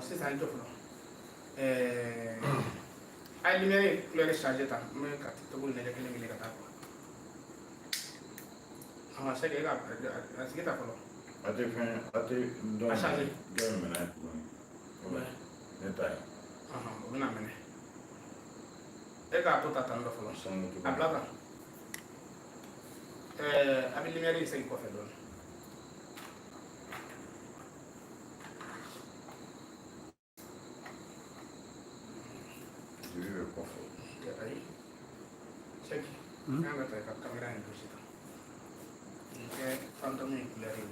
sisan jɔ fɔlɔ a ye lumière couleur changer tan n bɛ ka togoli lajɛ kelen kelen ka taa quoi c'est que a sigi ta fɔlɔ a tɛ dɔn a changer dɔn minɛ tuguni ne ta ye o bɛna minɛ e k'a to ta tan dɔ fɔlɔ a bila tan a bɛ lumière segin kɔfɛ dɔɔnin check kan ka ta ka caméra in gosi tan kɛ fantôme in couleur ye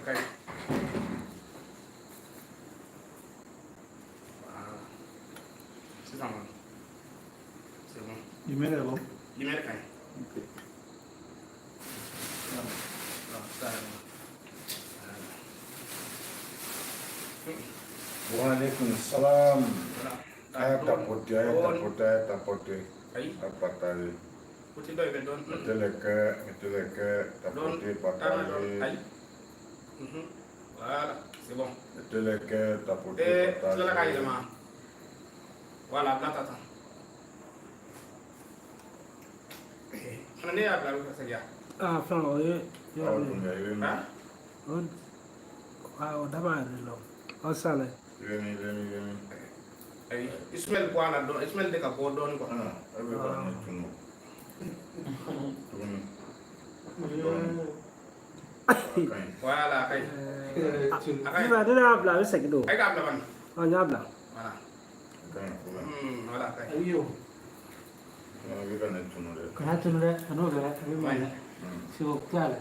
kay sisan kɔni c'est bon lumière là lumière kaɲi Waalaikum salam. Ayah tapote. Apa tadi? Putih doi bedon. Meteleke, tapote patali. Voilà, c'est bon. Meteleke, tapote patali. patali. Sudah kaya mah. Voilà, belakang tata. Mana ni ya belakang saja? Fɛn o ye Aw dun bɛ i bɛ min? O dama yɛrɛ la o sale I bɛ min? Ayi, Ismaël bɔ a la dɔɔnin, Ismaël de ka bɔ dɔɔnin quoi. E bɛ ka min tunu? Tuguni. Voilà, a kaɲi. Sisan ne y'a bila a bɛ segin don. A ye k'a bila bani. N y'a bila. Voilà. Voilà, a kaɲi. Ayo. I bɛ ka ne tunu dɛ. Kana tunu dɛ, a n'o kɛra a bɛ mɛn dɛ. Siko t'a la.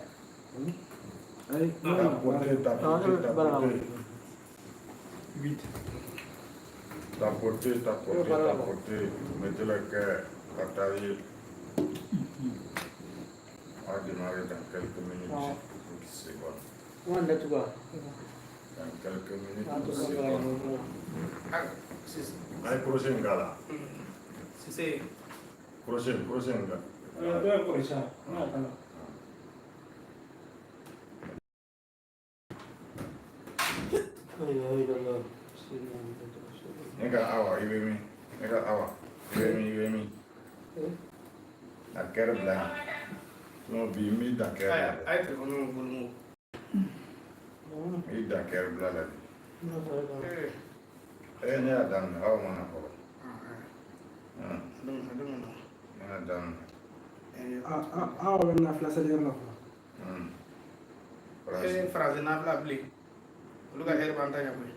Ayi. Tapote. 8. Tapote. Meteleke, patali. On va démarrer dans quelques minutes. C'est bon. On est tout bas. Dans quelques minutes, c'est bon. Allez, prochaine gala. C'est Prochaine gala. Nega awa, i bɛ min? I bɛ min? A kɛra bila yan. Non, bi n b'i da kɛra bila. a ye téléphone bolo N b'i da kɛra bila la bi. Ne y'a daminɛ, aw mana fɔlɔ. Ne y'a daminɛ. Aw bɛ na fila seli yɔrɔ la fɔlɔ. Phrase n'a bila bilen. Olu ka hɛrɛ b'an ta ɲɛ koyi.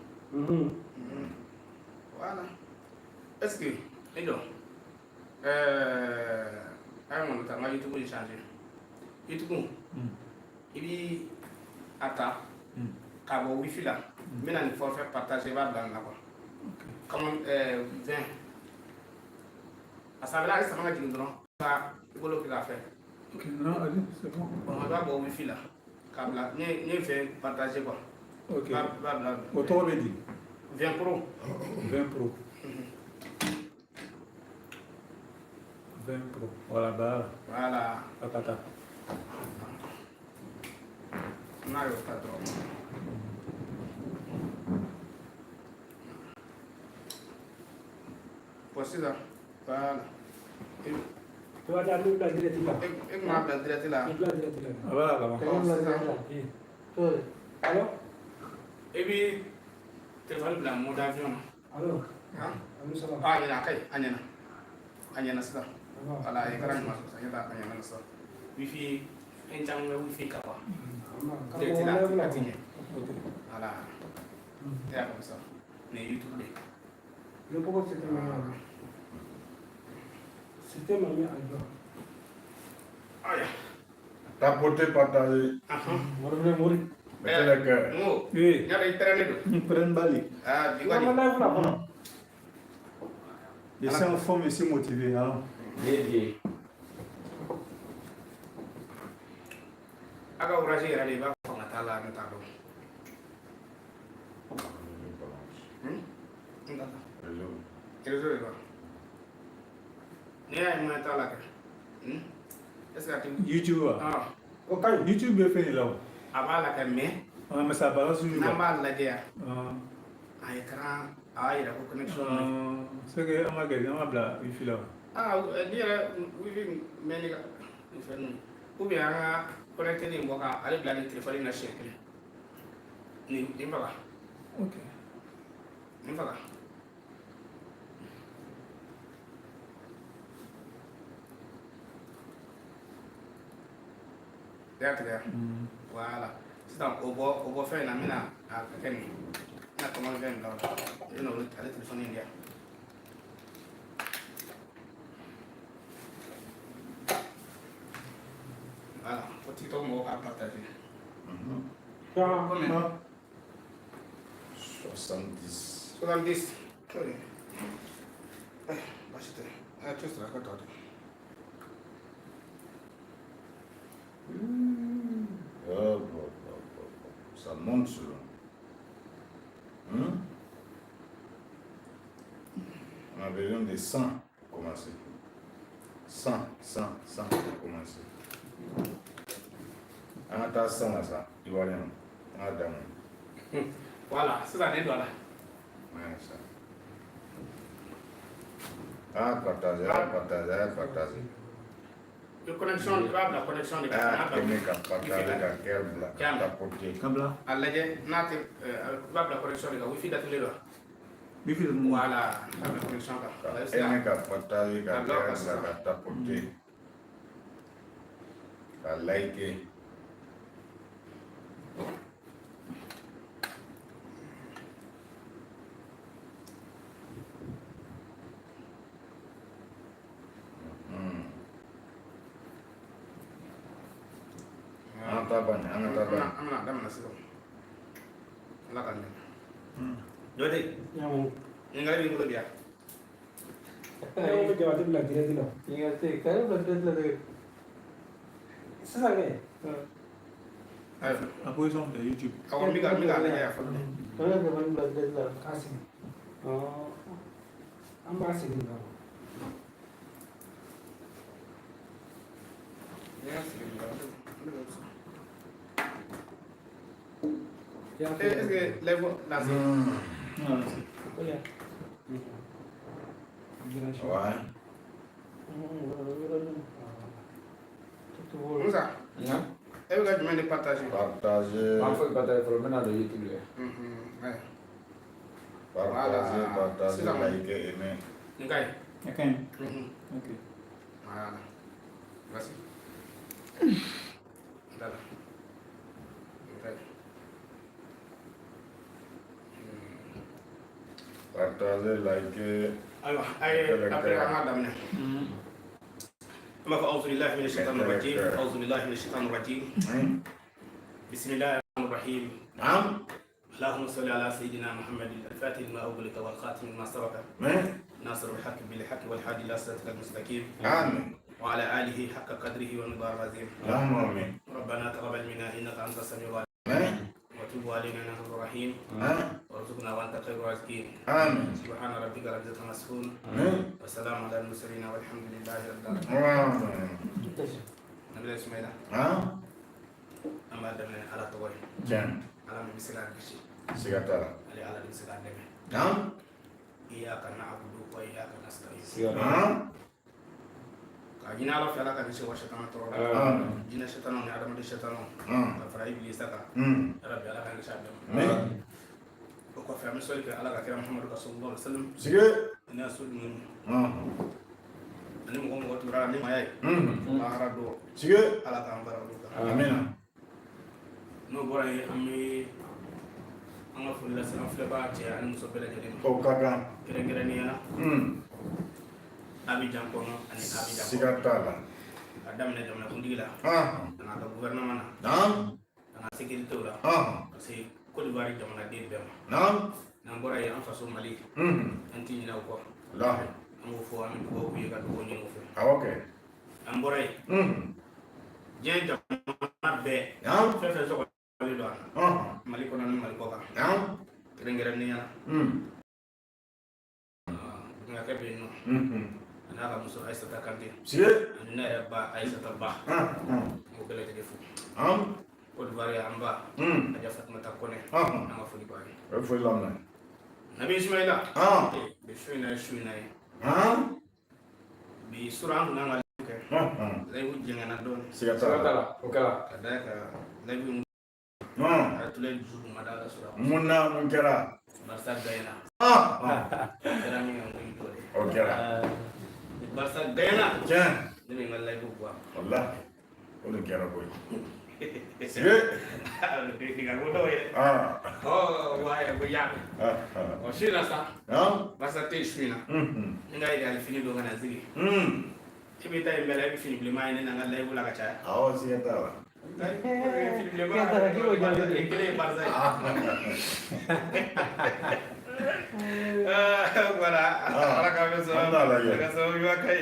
Voilà. Est-ce que i dɔn a ye ŋɔni ta n ka YouTube in changer. YouTube i b'i a ta k'a bɔ wifi la n bɛna nin forfait partager i b'a bila nin la quoi. Comme 20 a sanfɛla a ye sama ka jigin dɔrɔn ka i bolo kɛ k'a fɛ. Ok, non, allez, c'est bon. I b'a bɔ wifi la k'a bila n ye 20 partager quoi. Ok. I b'a bila. O tɔgɔ bɛ di? 20 Pro. 20 Pro. 20 Pro. Voilà, bah. Voilà. Patata. N'a y'o ta dɔrɔn. Bon sisan, voilà. Tu vas aller bila direct la. E kun b'a bila direct la. I bila direct la. A b'a la laban. Sisan. Allo? I b'i téléphone bila mode avion na. Allo? Han? Allo, ça va? A ɲɛna a kaɲi, a ɲɛna sisan. Voilà, i kɛra ɲuman sɔrɔ sisan, a ɲɛna sisan. Wifi, fɛn caman bɛ wifi kan quoi. Direct la a ti ɲɛ. Voilà. E y'a faamu sisan. Nin ye YouTube de ye. Le pourquoi c'était ma C'était ma mère à jour. Aya. Tapote patali. Mori. Meteleke. N ko, Oui. n y'a dɔn i pɛrɛnnen don. Prenne Bali. Ah, bi Tu vas kɔni. me live là, voilà. Je suis en forme et suis motivé. Hein? Bien. A ka courage yɛrɛ de i b'a fɔ n ka taa la ne t'a dɔn. Réseau de quoi? ne ya mo ta la ka est-ce que YouTube ah o kan YouTube be fe law abala ka me ma sa ba su na ba la dia ah ay kara ay da ko connection c'est que ama ga ama bla wifi law dia wifi me ni ka ou bien nga connecté ni mboka ale bla ni téléphone na chez ni mbaka OK ni mbaka D'accord. Voilà. C'est donc au beau faire une amena à quelqu'un. Na comment le vendre là. Et non, allez téléphoner india. Voilà. Petit homme à partager. Combien 70. 70. Oui. Bah c'était. Ah tu seras content. Ça monte sur On a besoin de 100 pour commencer. 100 pour commencer. On a 100 là, ça. Il va rien. On a dame. Voilà, c'est ça, les doigts là. Ouais, ça. Ah, partager. La connexion, la connexion de la connexion de wifi d'atelier là. Wifi Voilà, la connexion Amna damna siko. La kan. Dode. Yang Ingala bi ngolo dia. Yang jawab tu lagi lagi loh. Yang tu kan betul betul. Sesagai. Apa yang sama YouTube? Awak mi ga la ya fa. Mana ke mana betul lah kasih. Oh, ambil kasih ni lah. Ya, sih. Ya, es que level la sí. Oh ya. Ouais. Musa. Ya. E ga jumɛn de partager. Partager. Maa foyi partager fɔlɔ n bɛna don YouTube la. Partager, liker, aimer. Ngai. Okay. OK. Voilà. Merci. Dala. Ngai. Partager, liker. Aywa, ay après on a damné. ما أعوذ بالله من الشيطان الرجيم أعوذ بالله من الشيطان الرجيم بسم الله الرحمن الرحيم نعم. اللهم صل على سيدنا محمد الفاتح لما أغلق والخاتم لما سبق ناصر الحق بالحق والهادي إلى صراطك المستقيم آمين. وعلى آله حق قدره والمقدار العظيم اللهم آمين. ربنا تقبل منا إنك أنت السميع العليم وتب علينا إنك أنت الرحيم وارزقنا وأنت خير الرازقين آمين. سبحان ربك رب العزة عما يصفون وسلام على المرسلين والحمد لله رب العالمين. آمين. نبي اسماعيل Hein? أما دمنا على طوي Tiens, على من بسلا بشي c'est gâteau là. على بسلا دمنا Hein? إياك نعبد وإياك نستعين Hein? كأجينا على فعلا كنيسة وشيطان ترى جينا شيطان ونعلم من الشيطان فراي بليس تكا ربي على كنيسة دم وكفى مسؤولك على كلام محمد رسول الله صلى الله عليه وسلم Sige. الناس من أنا مقوم وتورا أنا ما ياي ما هردو Sige. على كلام برادو Amen. no boy ami anga fulla sana fulla ba ti an so bela jadi Au kaka. kira-kira ni ya abi jam ko ani abi jam C'est gâteau là. adam ne jam na kundila na da gouvernement Hein? na sécurité la parce que Côte d'Ivoire jam na dir bema Non? na bora ya faso mali anti ni na ko Là. amu fo ami ko ku yega ko ni mo fe Ah, ok. am bora jen jam na be Hein? fe fe so ko mali do mali ko na mali ko ka Hein? kira-kira ni ya nga ka be no n'a ka muso Aïssata Kanté sige ani ne yɛrɛ ba Aïssata Ba o bɛɛ lajɛlen fo Côte d'Ivoire an ba Adja Fatumata Kone an ka foli b'a ye o ye foli laminɛ Nabi Ismaila bi su in na ye su in na ye bi sura an kun kan ka kɛ layibu jɛngɛnna dɔɔni siga t'a la o kɛra ka da ka layibu a tun ye dusu kun ma da la sura mun na mun kɛra Barça gagné kɛra min kan ko i jɔ de o kɛra ni Barça gagné tiɲɛ ne bɛ n ka layibu bɔ wallahi o de kɛra koyi sige diga ko dɔw ye waaye ko yaabi su in na sa Barça tɛ su in na ni ka idéal fini don ka na sigi i bɛ taa yen bɛɛ la i bɛ fini bilenman ɲini na n ka layibu la ka caya awɔ siga t'a la fini bilenman kelen ye Barça ye voilà ala ka bɛ sɔrɔ ka sababu ɲuman ka ye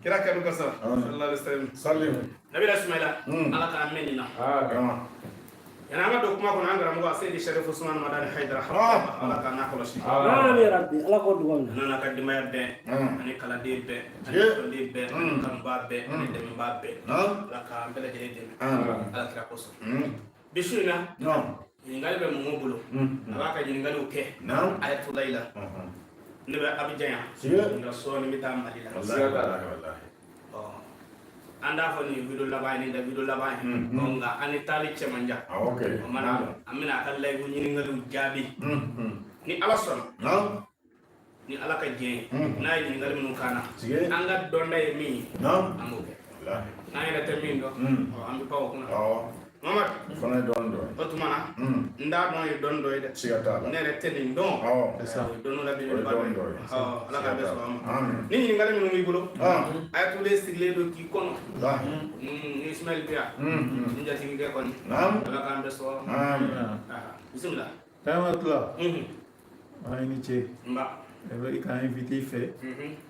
kira kanu ka sɔrɔ sallallahu alaihi wasallam salim Nabi Ismaila ala k'an mɛn nin na yani an ka don kuma kɔnɔ an karamɔgɔ Seydi Sharif Usman Madani Haidara ala k'an n'a kɔlɔsi Amin rabbi ala ko dugawu a nana ka denbaya bɛɛ ani kalanden bɛɛ ani tɔnden bɛɛ ani kanuba bɛɛ ani dɛmɛbaa bɛɛ ala k'an bɛɛ lajɛlen dɛmɛ ala kira kosɔn bi su in na ɲininkali bɛ mɔmɔ bolo a b'a ka ɲininkaliw kɛ ayatollah la ne bɛ Abidjan yan nka sɔɔni bɛ taa Mali la an t'a fɔ nin video laban ye nin tɛ video laban ye nka an ni taali cɛ man jan o mana an bɛna a ka layibu ɲininkaliw jaabi ni ala sɔnna ni ala ka diɲɛ ye n'a ye ɲininkali minnu k'an na an ka dɔnda ye min ye an b'o kɛ n'an yɛrɛ tɛ min dɔn an bɛ pan o kunna Mamadu fana ye dɔɔni dɔ ye o tuma na n t'a dɔn ye dɔɔni dɔ ye dɛ siga t'a la ne yɛrɛ tɛ nin dɔn o ye dɔɔni la bi ala ka bɛ sɔrɔ an ma ni ɲininkali minnu b'i bolo ayatollah sigilen don k'i kɔnɔ ni Ismail bi yan n jatigikɛ kɔni ala k'an bɛ sɔrɔ bisimila Ayatollah maa i ni ce nba i ka invité i fɛ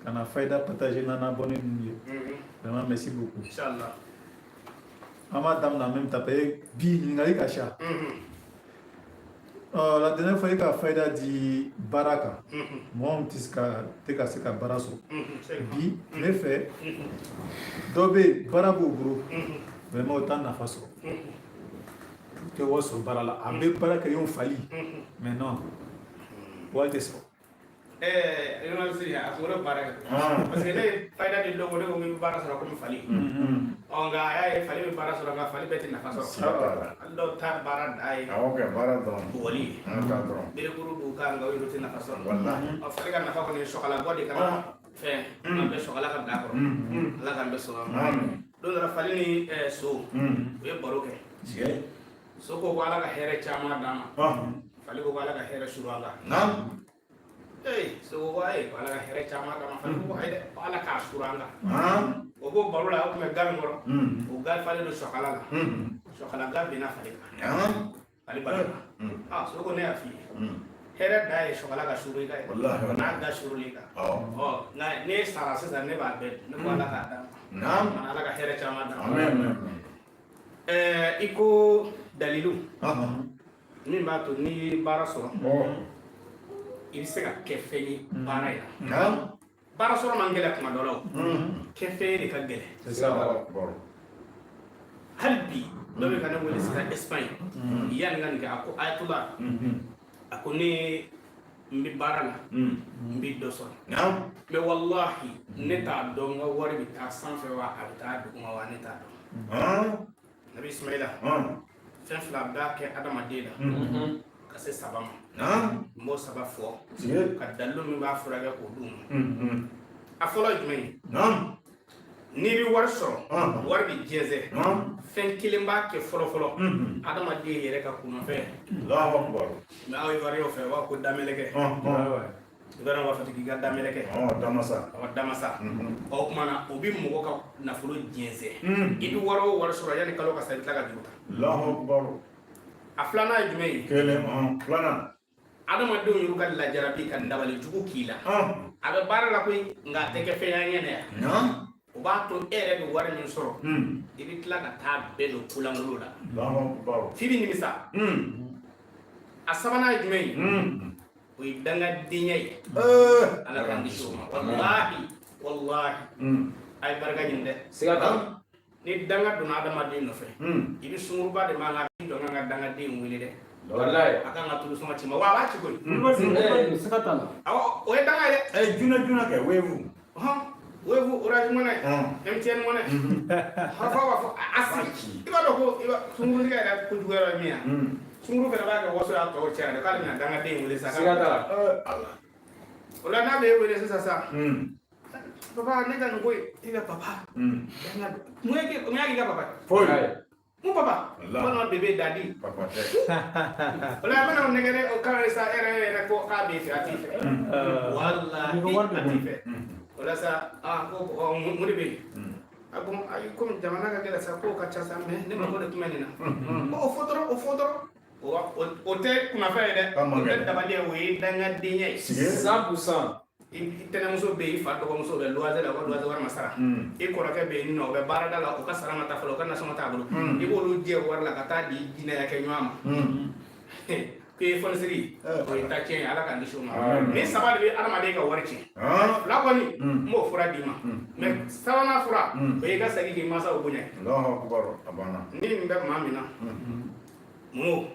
ka na Fayda partager n'an abonné ninnu ye vraiment merci beaucoup inchallah an b'a daminɛ en même temps parce que bi ɲininkali ka ca la dernière fois i ka Fayda di baara kan mɔgɔ min tɛ ka se ka baara sɔrɔ bi ne fɛ dɔ bɛ yen baara b'o bolo vraiment o t'a nafa sɔrɔ tɛ wari sɔrɔ baara la a bɛ baara kɛ yen fali mais non wari tɛ sɔrɔ journaliste a sɔrɔ baara kɛ parce que ne ye Fayda di dɔ ko ne ko n bɛ baara sɔrɔ komi fali nka a y'a ye fali bɛ baara sɔrɔ nka fali bɛɛ tɛ nafa sɔrɔ hali dɔw ta baara da ye baara dɔrɔn bugɔli berekuru don ka nka olu tɛ nafa sɔrɔ fali ka nafa kɔni sɔgɔla bɔ de kana fɛn an bɛ sɔgɔla ka bila kɔrɔ ala k'an bɛ sɔrɔ don dɔ la fali ni so u ye baro kɛ so ko ala ka hɛrɛ caman d'a ma fali ko ala ka hɛrɛ suru a la so ko ayi ala ka hɛrɛ caman d'a ma fali ko ayi dɛ ala k'a suru an kan o ko baro la o tun bɛ ga min kɔrɔ o ga falen don sɔkala la sɔkala ga binna fali kan fali bala so ko ne y'a f'i ye hɛrɛ da ye sɔkala ka suru i kan ye n'a ga suruli kan nka ne sara sisan ne b'a bɛɛ ne ko ala k'a d'a ma ala ka hɛrɛ caman d'a ma i ko dalilu min b'a to n'i ye baara sɔrɔ i bɛ se ka kɛ fɛn ye baara in na baara sɔrɔ man gɛlɛn kuma dɔ la o kɛ fɛn de ka gɛlɛn hali bi dɔ bɛ ka ne wele sisan Espagne yanni ka nin kɛ a ko ayatollah a ko ne n bɛ baara la n bɛ dɔ sɔrɔ mais wallahi ne t'a dɔn n ka wari bɛ taa sanfɛ wa a bɛ taa duguma wa ne t'a dɔn Nabi Ismaila fɛn fila b'a kɛ adamaden la ka se saba ma n b'o saba fɔ ka dalilu min b'a furakɛ k'o d'u ma a fɔlɔ ye jumɛn ye n'i bɛ wari sɔrɔ wari bɛ jɛnsɛ fɛn kelen b'a kɛ fɔlɔ-fɔlɔ adamaden yɛrɛ ka kunafɛn mais aw ivoiriyɛnw fɛ u b'a ko damɛlɛkɛ ivoiriyɛnw b'a fɔ k'i ka damɛlɛkɛ damasa o tuma na o bɛ mɔgɔ ka nafolo jɛnsɛ i bɛ wari o wari sɔrɔ yanni kalo ka sa i tila ka juru ta a filanan ye jumɛn ye adamadenw y'u ka lajarabi ka dabali jugu k'i la a bɛ baara la koyi nka a tɛ kɛ fɛn y'an ɲɛna yan o b'a to e yɛrɛ bɛ wari min sɔrɔ i bɛ tila ka taa bɛɛ don kulankolon la f'i bɛ nimisa a sabanan ye jumɛn ye o ye dangadenya ye ala k'an kisi o ma walahi wallahi ay barga ñinde Sigata. ni danga duna adama de no fe ibi sumuruba de manga do nga danga de wili de Wallahi. aka nga tulu suma ci ma wa wa ci koy Sikata la. aw o danga de juna ke wevu ha wevu orange mo nay MTN mo nay ha fa wa asi iba do ko iba sumuru ga da ko jugara miya sumuru fe ba ga waso ya to chere kala na danga de wili sa Sigata. Allah ola na be wili sa papa ne kan koy iba papa danga mo yake ga papa foi mu papa Allah. kono bebe dadi papa te ola mana negere o kare sa era ko ka be fi atife wallahi atife ola sa ko mu de be agum ay ko jamana ga gela sa ko ka cha sa me ne ma ko de tumenina o fotoro o te kuma fa de o te dabali we danga dinya 100%. itene muso be fa to muso be loise la loise war masara e ko raka be no be barada la o ka sara mata falo kana sama ta bulu e bo lu je war la kata di dina ya ke nyama ke fon siri o ta chen ala kan disho ma ni sabal be arma de ga warci la ko ni mo fura di ma me sawana fura be ga sagi ke masa o bunya Allahu akbar abana ni mbe mamina mo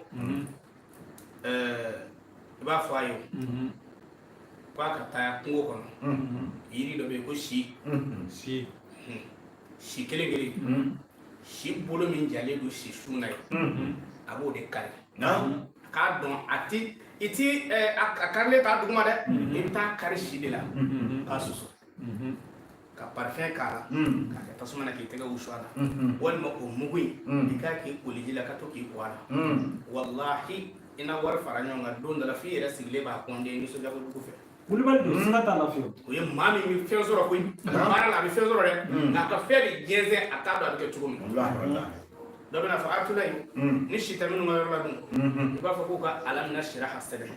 ba fa yo kwa ka ta kungo kono yiri do be ko si kele si bolo min jale do si sunay abo de kare ka don ati iti akarle ta duguma de ita kare si de la ka susu ka parfum kala ka ta tasuma na ke tega uswala wal ma ko mugui dika ke koliji la ka to ki wala wallahi ina war faranyo nga don da fi era sigle ba konde ni so jago dugu fe Kulibali do sikata la fiyo. o ye mami mi fɛn sɔrɔ koyi baara la a bɛ fɛn sɔrɔ dɛ nka ka fɛn de jɛnsɛn a t'a dɔn a bɛ kɛ cogo min wallahi dɔ bɛna fɔ atula yi ni si tɛ minnu ka yɔrɔ la dun i b'a fɔ k'u ka alamina sira ha sɛbɛn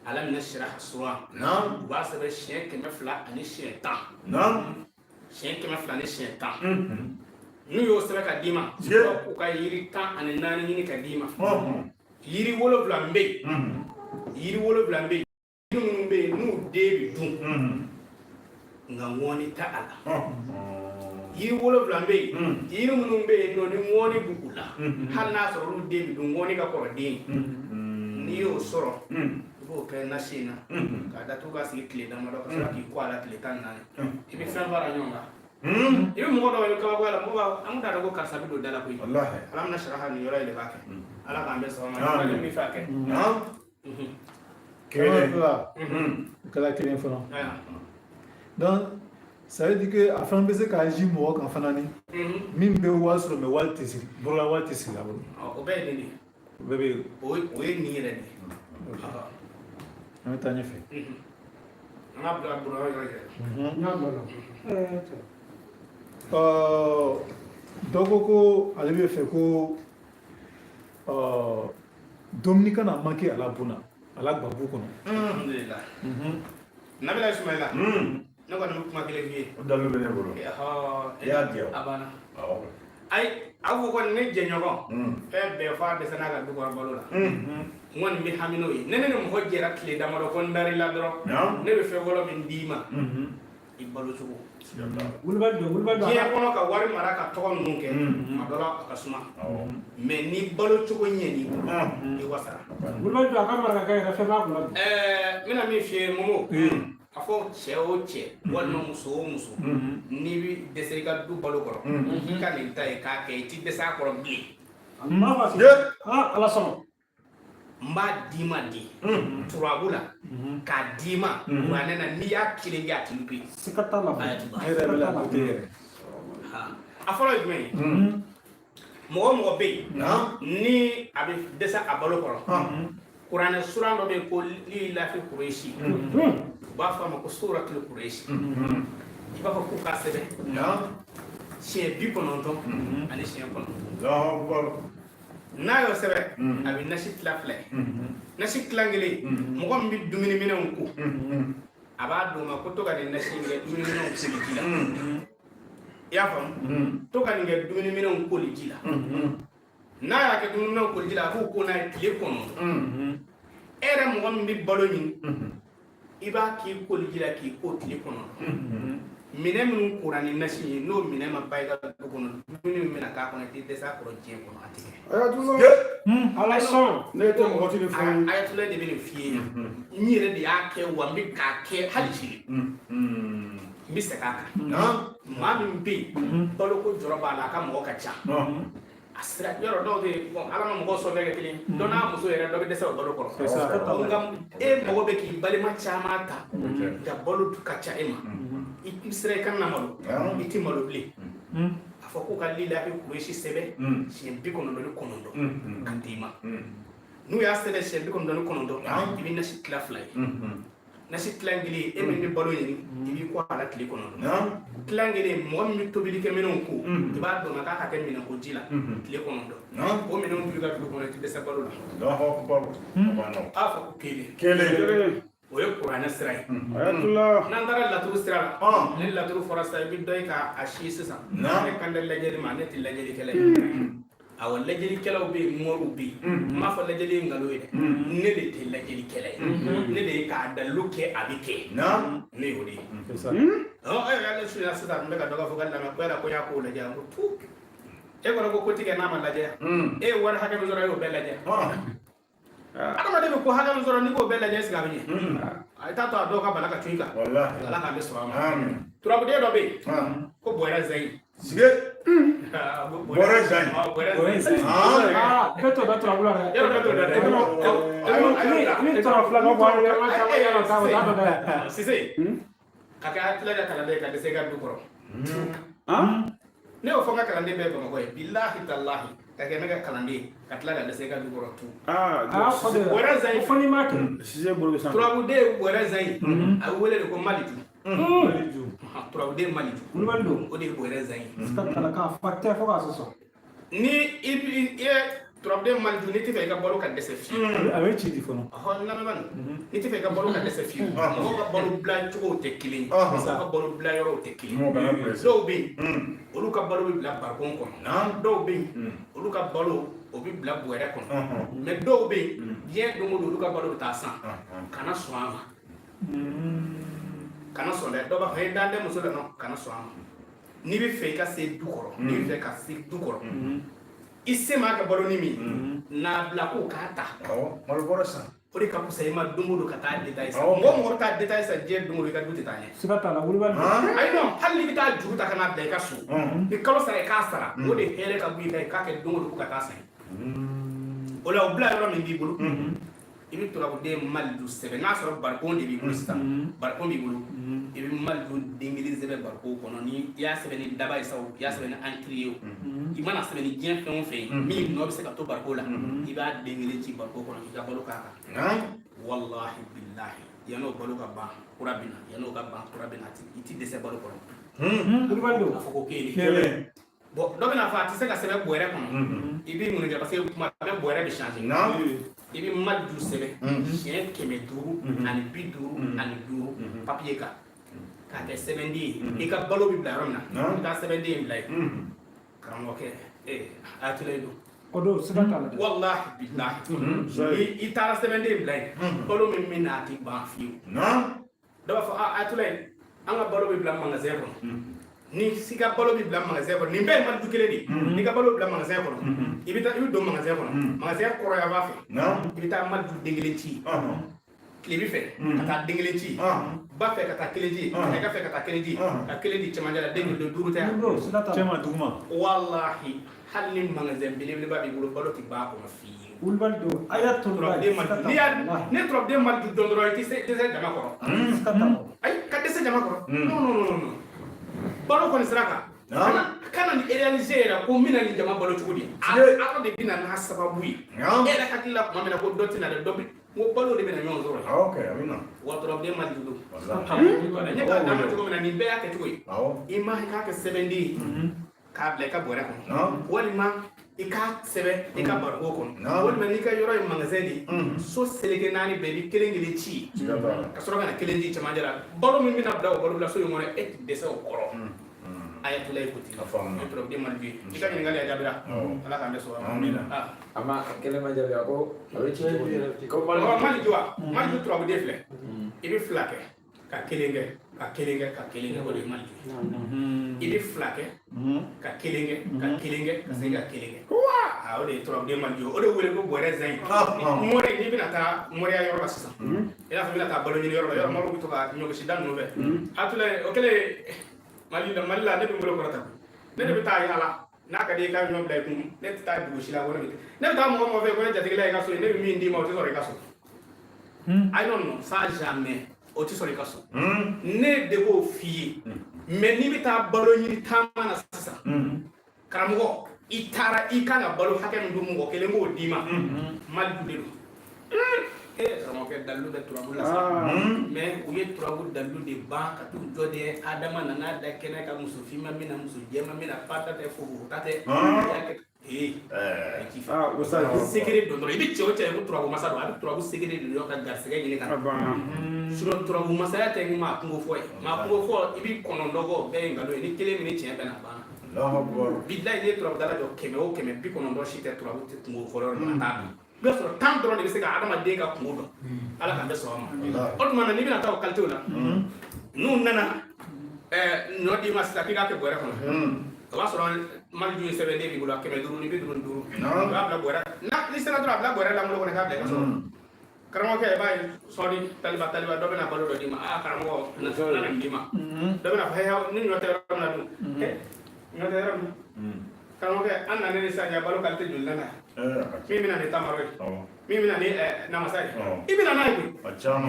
alamina sira ha suran u b'a sɛbɛn siɲɛ 200 ani siɲɛ 10 siɲɛ 200 ani siɲɛ 10 n'u y'o sɛbɛn ka d'i ma u b'a k'u ka yiri 10 ani 4 ɲini ka d'i ma yiri 7 bɛ yen yiri 7 bɛ yen minnu bɛ yen n'u den bɛ dun nka ŋɔni tɛ a la yiri 7 bɛ yen yiri minnu bɛ yen nɔ ni ŋɔni b'u la hali n'a sɔrɔ olu den bɛ dun ŋɔni ka kɔrɔ den n'i y'o sɔrɔ i b'o kɛ nasi na k'a datugu ka sigi tile damadɔ ka sɔrɔ k'i kɔ a la tile 14 i bɛ fɛn fara ɲɔgɔn kan i bɛ mɔgɔ dɔw ye kabako la mɔgɔ b'a an t'a dɔn ko karisa bɛ don da la koyi ala mina saraha nin yɔrɔ in de b'a kɛ ala k'an bɛ sabama ala bɛ min fɛ a kɛ kala kelen fana donc ça veut dire que a fana bɛ se ka ji mɔgɔ kan fana ni min bɛ wari sɔrɔ mɛ wari tɛ sigi bɔrɔla wari tɛ sigi a bolo o bɛɛ ye nin de o bɛɛ bɛ o ye nin yɛrɛ de an bɛ taa ɲɛfɛ an ka bila bɔrɔ yɔrɔ yɛrɛ N'a dɔn dɔ ko ale bɛ fɛ ko dumuni kana manqué a la bona a la gbabu kɔnɔ alhamdulillah nabila ismaila ne kɔni bɛ kuma kelen f'i ye o dalu bɛ ne bolo i y'a di yan a banna awɔ ayi aw ko kɔni ne jɛɲɔgɔn fɛn bɛɛ fɔ a dɛsɛ n'a ka du kɔnɔ balo la n kɔni bɛ hami n'o ye ne ni mɔgɔ jɛra tile damadɔ ko n dar'i la dɔrɔn ne bɛ fɛn fɔlɔ min d'i ma i balo cogo Kulibali do diɲɛ kɔnɔ ka wari mara ka tɔgɔ ninnu kɛ tuma dɔ la a ka suma mɛ ni balo cogo ɲɛn'i i wasara Kulibali do a ka maraka kɛ yɛrɛ fɛn b'a kunna bi. n bɛna min f'i ye Momo a fɔ cɛ o cɛ walima muso o muso n'i bɛ dɛsɛ i ka du balo kɔrɔ i ka nin ta ye k'a kɛ i ti dɛsɛ a kɔrɔ bilen A ma fa se. Ala sɔnna. n b'a d'i ma di turabu la k'a d'i ma kuranɛ na n'i y'a kelen kɛ a t'i bi Sikata la ne yɛrɛ bɛ la côté yɛrɛ a fɔlɔ ye jumɛn ye mɔgɔ o mɔgɔ bɛ yen ni a bɛ dɛsɛ a balo kɔrɔ kuranɛ suran dɔ bɛ yen ko lilafi kuresi u b'a fɔ a ma ko suratul kuresi i b'a fɔ k'u k'a sɛbɛn siɲɛ 90 ani siɲɛ 9 n'a y'o sɛbɛn a bɛ nasi tila fila ye nasi tila kelen mɔgɔ min bɛ dumuni minɛnw ko a b'a d'o ma ko to ka nin nasi in kɛ dumuni minɛnw sigi ji la i y'a faamu to ka nin kɛ dumuni minɛnw koli ji la n'a y'a kɛ dumuni minɛnw koli ji la a b'o ko n'a ye tile 9 e yɛrɛ mɔgɔ min bɛ balo ɲini i b'a k'i koli ji la k'i ko tile kɔnɔ minɛ minnu kora ni nasi ye n'o minɛ ma ba i ka du kɔnɔ dumuni min bɛna k'a kɔnɔ i tɛ dɛsɛ a kɔrɔ diɲɛ kɔnɔ a tɛ kɛ ala sɔn ne tɛ mɔgɔ ti fɔ ayatollah de bɛ nin f'i ye n yɛrɛ de y'a kɛ wa n bɛ k'a kɛ hali sini n bɛ segin a kan maa min bɛ yen baloko jɔrɔ b'a la a ka mɔgɔ ka ca a sira yɔrɔ dɔw de bon ala ma mɔgɔ sɔn bɛɛ kɛ kelen dɔ n'a muso yɛrɛ dɔ bɛ dɛsɛ o balo kɔrɔ nka e mɔgɔ bɛ k'i balima caman ta nka balo ka ca e ma i sera i ka na malo i tɛ malo bilen a fɔ ko ka lila a bɛ kuresi sɛbɛn siɲɛ 99 ka d'i ma n'u y'a sɛbɛn siɲɛ 99 i bɛ nasi tila 2 ye nasi tilan kelen e min bɛ balo ɲini i b'i kɔ a la tile kɔnɔ tilan kelen mɔgɔ min bɛ tobili kɛ minɛnw ko i b'a dɔn k'a ka kɛ minɛn ko ji la tile kɔnɔ o minɛnw b'i ka dugu kɔnɔ i tɛ dɛsɛ balo la a fɔ ko kelen o ye kuranɛ sira ye n'an taara laturu sira la ni laturu fɔra sisan i bɛ dɔ ye k'a si sisan ne kan tɛ lajɛli ma ne tɛ lajɛlikɛla ye awɔ lajɛlikɛlaw bɛ yen mɔriw bɛ yen n m'a fɔ lajɛli ye nkalon ye dɛ ne de tɛ lajɛlikɛla ye ne de ye k'a dalilu kɛ a bɛ kɛ ne y'o de ye ale suya sisan n bɛ ka dɔ ka fɔ ka lamɛn ko yala ko n y'a ko lajɛ n ko tu e kɔni ko tigɛ n'a ma lajɛ e ye wari hakɛ min sɔrɔ e y'o bɛɛ lajɛ adamaden bɛ ko hakɛ min sɔrɔ n'i k'o bɛɛ lajɛ est-ce que a bɛ ɲɛ a t'a to a dɔw ka bala ka to i kan ala k'an bɛ sɔrɔ a ma turabuden dɔ bɛ yen ko bɔrɛ zayi bɔrɛ zayi ne to da turabu la dɛ ni tora fila ka bɔ Sise ka kɛ hakilila ka kalanden ka dɛsɛ i ka du kɔrɔ ne y'o fɔ n ka kalanden bɛɛ Bamakɔ ye bilahi talahi ka kɛ ne ka kalanden ka tila ka dɛsɛ i ka du kɔrɔ tu bɔrɛ zayi fɔ n'i ma kɛ turabuden bɔrɛ zayi a bɛ wele de ko Maliju turabuden Maliju o de ye bɔrɛ zayi k'a fa tɛ fɔ k'a sɔsɔ ni i ye turabuden Maliju n'i tɛ fɛ i ka balo ka dɛsɛ fiyewu a bɛ ci di fɔlɔ n'i tɛ fɛ i ka balo ka dɛsɛ fiyewu mɔgɔw ka balo bila cogow tɛ kelen ye mɔgɔw ka balo bila yɔrɔw tɛ kelen ye dɔw bɛ yen olu ka balo bɛ bila barikon kɔnɔ dɔw bɛ yen olu ka balo o bɛ bila bɔrɛ kɔnɔ mais dɔw bɛ yen diɲɛ don o don olu ka balo bɛ taa san kana sɔn a ma kana sɔn dɛ dɔw b'a fɔ e dan tɛ muso la nɔ kana sɔn a ma n'i bɛ fɛ i ka se du kɔrɔ n'i bɛ fɛ ka se du kɔrɔ i se m'a ka balo ni min n'a bila k'o k'a ta malo bɔrɛ san o de ka fisa i ma don o don ka taa détail san mɔgɔ mɔgɔ bɛ taa détail san diɲɛ don o don i ka du tɛ taa ɲɛ siga t'a la wulibali ayi non hali n'i bɛ taa juru ta ka n'a bila i ka so ni kalo sara i k'a sara o de hɛrɛ ka bɔ i kan i k'a kɛ don o don ko ka taa san o la o bila yɔrɔ min b'i bolo i bɛ turabuden Maliju sɛbɛn n'a sɔrɔ barikon de b'i bolo sisan barikon b'i bolo i bɛ Maliju den kelen sɛbɛn barikon kɔnɔ ni i y'a sɛbɛn ni daba ye sa o i y'a sɛbɛn ni encre ye o i mana sɛbɛn ni diɲɛ fɛn o fɛn ye min nɔ bɛ se ka to barikon la i b'a den kelen ci barikon kɔnɔ k'i ka balo k'a kan walahi bilahi yan'o balo ka ban kura bɛ na yan'o ka ban kura bɛ na i ti dɛsɛ balo kɔnɔ wulibali don a fɔ ko kelen bon dɔ bɛ na fɔ a tɛ se ka sɛbɛn bɔrɛ kɔnɔ i b'i ŋunikɛ parce que kuma bɛɛ bɔrɛ bɛ changer i bɛ Maliju sɛbɛn siɲɛ 500 ani 50 ani 5 papier kan k'a kɛ sɛbɛnden ye i ka balo bɛ bila yɔrɔ min na i bɛ taa sɛbɛnden in bila yen karamɔgɔkɛ ayatollah don o don siga t'a la dɛ walahi bilahi i taara sɛbɛnden in bila yen balo min bɛ na a tɛ ban fiyewu dɔ b'a fɔ ayatollah an ka balo bɛ bila magasin kɔnɔ ni si ka balo bɛ bila magasin kɔnɔ nin bɛɛ ye Maliju kelen de ye n'i ka balo bɛ bila magasin kɔnɔ i bɛ don magasin kɔnɔ magasin kɔrɔya b'a fɛ i bɛ taa Maliju den kelen ci tile fɛ ka taa den kelen ci ba fɛ ka taa kelen ci nɛgɛ fɛ ka taa kelen ci ka kelen di cɛmancɛ la den kelen duuru tɛ yan cɛman duguma walahi hali ni magasin belebeleba b'i bolo balo tɛ ban a kɔnɔ fiyewu wulibali don a y'a to turabuden Maliju n'i ye turabuden Maliju dɔn dɔrɔn i tɛ dɛsɛ jama kɔrɔ ayi ka dɛsɛ jama kɔrɔ non balo kɔni sira kan kana ni réaliser yɛrɛ ko n bɛna nin jama balo cogo di ala de bɛna n'a sababu ye e yɛrɛ hakili la tuma min na ko dɔ tɛna dɛ dɔ bɛ n ko balo de bɛna ɲɔgɔn sɔrɔ yen wa turabuden Maliju don ne b'a d'a ma cogo min na nin bɛɛ y'a kɛcogo ye i ma k'a kɛ sɛbɛnden ye k'a bila i ka bɔrɛ kɔnɔ walima i k'a sɛbɛn i ka barikon kɔnɔ walima n'i ka yɔrɔ ye magasin de so seleke 4 bɛɛ i bɛ kelen kelen ci ka sɔrɔ ka na kelen di cɛmancɛ la balo min bɛna bila o balo bila so in kɔnɔ e tɛ dɛsɛ o kɔrɔ ayatollah kuti Afam. e turabu de malbi ika ni ngali ajabira ala ka ndeso Amina. Ama kelema jabi ako awechi ko ko mali turabu de fle ibi flake ka kelenge ko de mali ibi flake ka kelenge ka senga kelenge wa o de turabu de mali o de wele ko bore zain more ni bina ta more ya yoro sasa ila fa bina ta balo ni yoro mo ko to ka nyogo sidan no be atule o kele mali la ne be ngolo ko ta ne be ta yala na ka de ka nyogo dai kun ne ta du sila wona be ne ta mo be ko ne jati la ka so ne mi ndi ma o to so re ka so I don't know ça jamais o ti so re ka so ne de ko fi mais ni be ta balo ni ta mana sasa karamugo itara ikana balo hakem dum ngo kele ngo dima mal du de sama ke dalu de turabu la sa mais u ye turabu dalu de ba ka tu jode adama nana da kene ka muso fima mina muso jema mina pata te fo tate Usa sekere do ibi chewo che ko turabu masa do abi turabu sekere do yo ka garsege ni kan suro turabu masa ya te ma kungo fo ibi kono ndogo be ngalo ni kele ni che bana ba Allahu Akbar. billahi ne turabu dala do keme o keme bi kono ndo shite turabu te kungo fo ro na ta be so tam dron de se ka adama de ka kungo do ala kan be so ma o dum na ni bina taw kalto la nu nana no di masa ki ga ke bore kono wa so mal ju se be de bi bula keme duru ni be duru ba bla bore na ni se na dura bla bore la mo ko ne ka de ka so karamo ke bay sori taliba do be na balo do di ma karamo na so na di ma do be na fa ya ni no te ram na du no te ram karamo ke an na ne sa ya balo kalte jul na mi mina ne tamaro mi mina ne na masai ibi na na ibi Achama.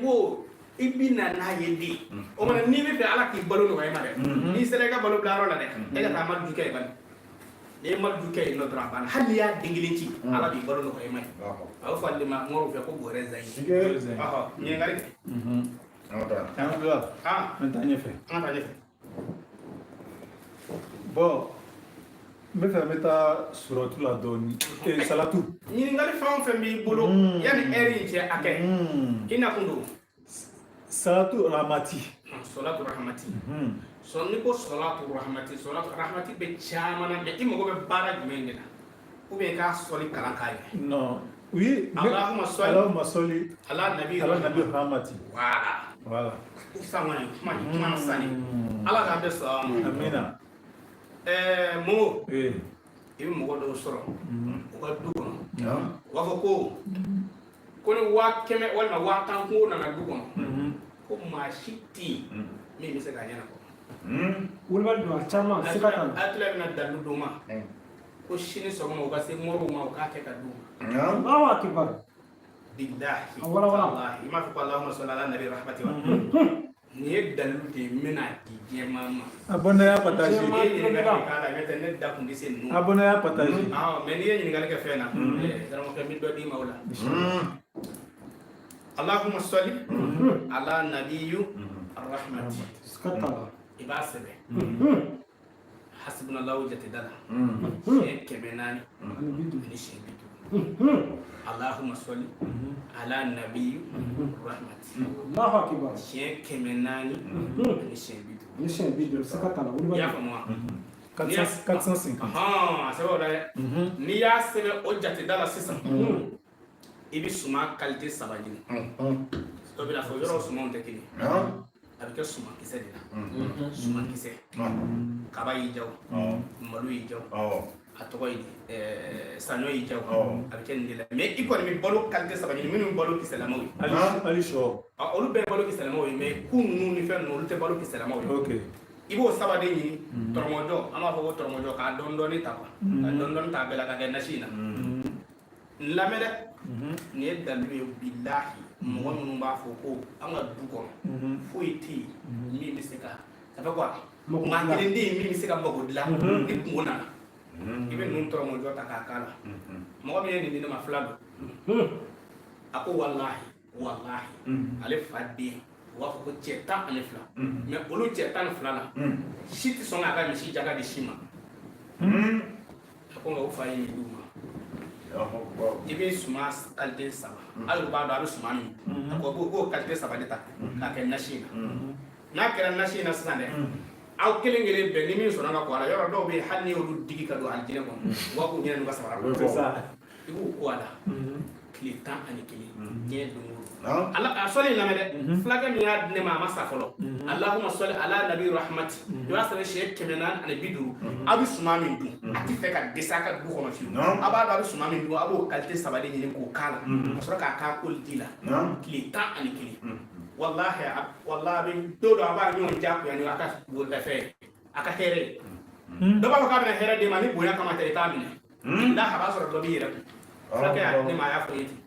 wo ibi na na yedi o mana ni be ala ki balo no ma de ni sere ka balo blaro la de e ka ta mal du ke ban e mal du ke no dra ban hali ya dingilinci ala bi balo no ma aw falli ma ngoro fe ko gore zai aha ni ngari Nota. Maintenant, fait. anta je Bon, me fait mettre sur tout la donne. Et salatu. ni ngari fa on fe mi bolo yani eri je ake ina kundu Salatu ramati. salatu rahmati so ni ko salatu rahmati be chamana be imo go be bara jumende na ube ka soli kala kai Non. Oui. Allahumma salli. Allahumma salli. ala nabi Ala nabi rahmati. wala Voilà. samani man sani ala ka be so Amina. mo Oui. ibi mo do soro o ka du kono Ja. wa fo ko ni wa keme wala wa tan ko na du kono ko ma shiti mi mi se ga nyana ko Ulwa do chama sikatan. atla na dalu duma ko shini so mo ga se moro ma ka ke ka du Ja. Allahu akbar. billahi Wala. wallahi ma fi Allahumma salli ala nabi rahmati wa ni dalu de mina di je mama Abonnez à partager. ni ni ga ka la meta ne da kun dise nu Abonnez à partager. mais ni ni ga ke fena dara mo ke mi do di mawla Allahumma salli ala nabiyyu rahmati Sikatan. ibasebe hasbunallahu jatidala kemenani ni shebitu Allahumma salli ala nabiyyu rahmati Allahu akbar. kemenani ni shebitu Ni shen bidu sikatan. Ulwa. ya famwa 405. sabo da ni ya sebe o jatidala sisan ibi suma qualité sabajini to bi la fo yoro suma on tekini Ja. avec suma kisse de la suma kisse kaba yi jaw malu yi jaw atogo yi sanyo yi jaw avec ndi la mais iko ni bolo qualité sabajini minu bolo kisse la mawi Ali Shaw. olu be bolo kisse la mawi mais kunu ni fe no lu te bolo kisse la mawi Ok. ibo sabade ni tormojo ama fo tormojo ka dondoni ta ko ka dondon ta bela ka nashina lamede ni dalu billahi mo wonu ba fo ko anga du ko fo iti mi misika sabe quoi ma ngende mi misika mbogo dila ni ngona ibe nun tormojo ta ka kala mo be ni ma flado ako wallahi ale fadi wa ko ceta ani fla mais olu ceta ani fla la shiti songa ka mi shi jaga di shima ko ngo fa yi duma ibe suma kalite saba alu ba do alu suma ni ko bo kalite saba de ta ka ke nashina na kera nashina sana de aw kelen kelen bɛn ni min sɔnna ka ko ala yɔrɔ dɔw bɛ yen hali ni y'olu digi ka don alijinɛ kɔnɔ wa k'u ɲɛna n'u ka samara C'est ça. i b'u ko a la tile 11 diɲɛ don o don ala a sɔli in lamɛn dɛ fulakɛ min y'a di ne ma a ma sa fɔlɔ allahumma sɔli ala nabi rahmati i b'a sɔrɔ siɲɛ 450 a bɛ suma min dun a tɛ fɛ ka dɛsɛ a ka du kɔnɔ fiyewu a b'a dɔn a bɛ suma min dun a b'o kalite 3 de ɲini k'o k'a la ka sɔrɔ k'a k'a koli ji la tile 11 wallahi a bɛ don dɔ a b'a ɲɔgɔn diyagoya ni a ka fɛn a ka hɛrɛ ye dɔ b'a fɔ k'a bɛna hɛrɛ d'e ma ni bonya kama tɛ i t'a minɛ n'a a b'a sɔrɔ dɔ b'i yɛrɛ kun fulakɛ y'a di ne ma a y'a fɔ n ye ten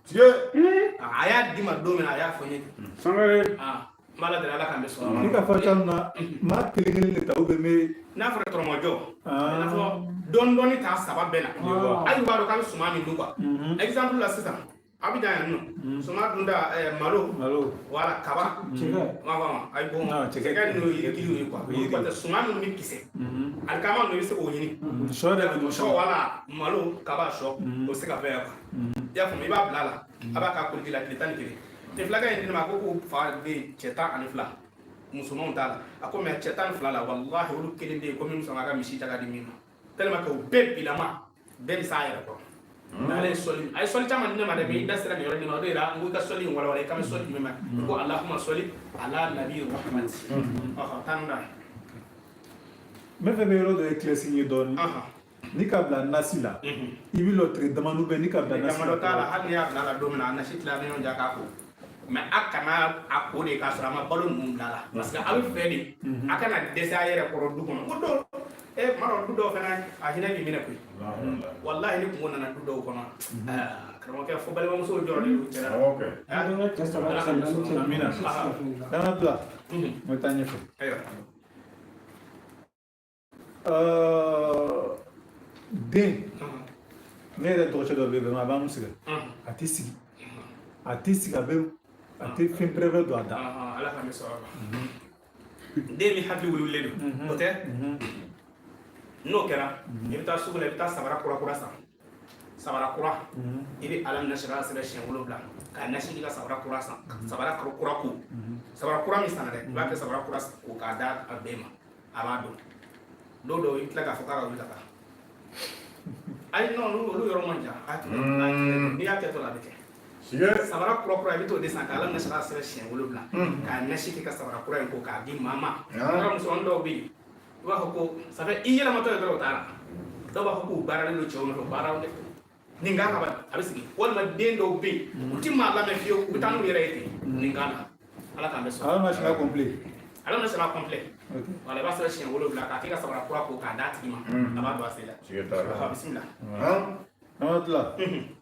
a y'a di ma don min na a y'a fɔ n ye ten Sangare. n b'a la deli ala k'an bɛ sɔrɔ Ni ka fɔ cogo min na maa kelen kelen de ta n'a fɔra tɔrɔmɔjɔ i n'a fɔ dɔɔni dɔɔni ta 3 bɛɛ la hali b'a dɔn k'a bɛ suma min dun quoi exemple la sisan a bɛ dan yan nɔ suma dunda malo wala kaba ayi bon cɛkɛ n'o ye yiriw ye quoi parce que suma minnu bɛ kisɛ alikama ninnu i bɛ se k'o ɲini sɔ wala malo kaba sɔ o bɛ se ka bɛɛ yan quoi i y'a faamu i b'a bila a la a b'a k'a koliji la tile 11 tile filakɛ in di ne ma a ko k'o fa bɛ yen cɛ 12 musomanw t'a la a ko mɛ cɛ 12 la walahi olu kelen bɛ yen ko min sɔn k'a ka misi jaga di min ma tellement que o bɛɛ bilama bɛɛ bɛ s'a yɛrɛ kɔrɔ n'ale ye sɔli caman di ne ma dɛ mɛ i da sera nin yɔrɔ nin ma o de la n ko i ka sɔli in walawala i ka sɔli jumɛn ma ko allahumma sɔli ala nabi rahmati tan da Mɛ fɛn bɛ yɔrɔ dɔ éclaircir n ye dɔɔni ni ka bila nasi la i bɛ lɔtiri damani bɛ ni ka bila nasi damadɔ t'a la hali ni y'a bila a la don min na a nasi tila ni ɲɔgɔn ja k'a ko mɛ a kana a ko de k'a sɔrɔ a ma balo ninnu bila la parce que a bɛ fɛ de a kana dɛsɛ a yɛrɛ kɔrɔ du kɔnɔ ko don tuma dɔ du dɔw fana a hinɛ b'i minɛ koyi walahi ni kungo nana du dɔw kɔnɔ karamɔgɔkɛ fo balimamusow jɔrɔ de don cɛla amina kana bila n bɛ taa ɲɛfɛ den ne yɛrɛ dɔgɔcɛ dɔ bɛ yen a b'an sɛgɛn a tɛ sigi a tɛ fɛn pɛrɛpɛrɛ don a da ala k'an bɛ sɔrɔ ma den min hakili wululen don o tɛ n'o kɛra i bɛ taa sugu la i bɛ taa sabara kura san sabara kura i bɛ ala nasira sera siɲɛ 7 k'a nasi i ka sabara kura san sabara kura ko sabara kura min sanna dɛ i b'a kɛ sabara kura ko k'a da a bɛɛ ma a b'a don dɔw i tila k'a fɔ k'a ka wuli ka taa ayi non olu yɔrɔ man jan n'i y'a kɛ to la a bɛ kɛ sabara kura i bɛ t'o de san k'ala nasira sera siɲɛ 7 k'a nasi k'i ka sabara kura in ko k'a di maa ma yɔrɔ musomanin dɔw bɛ yen i b'a fɔ ko ça fait i yɛlɛmatɔ ye dɔrɔn o t'a la dɔw b'a fɔ k'u baaralen don cɛw nɔfɛ baaraw de nin k'a ka a bɛ sigi walima den dɔw bɛ yen u ti maa lamɛn fiyewu u bɛ taa n'u yɛrɛ ye ten nin k'a la ala k'an bɛ sɔrɔ ala nasira complet ala nasira complet wala i b'a sɔrɔ siɲɛ 7 k'a k'i ka sabara kura ko k'a d'a tigi ma a b'a don a sen la bisimila an ka tila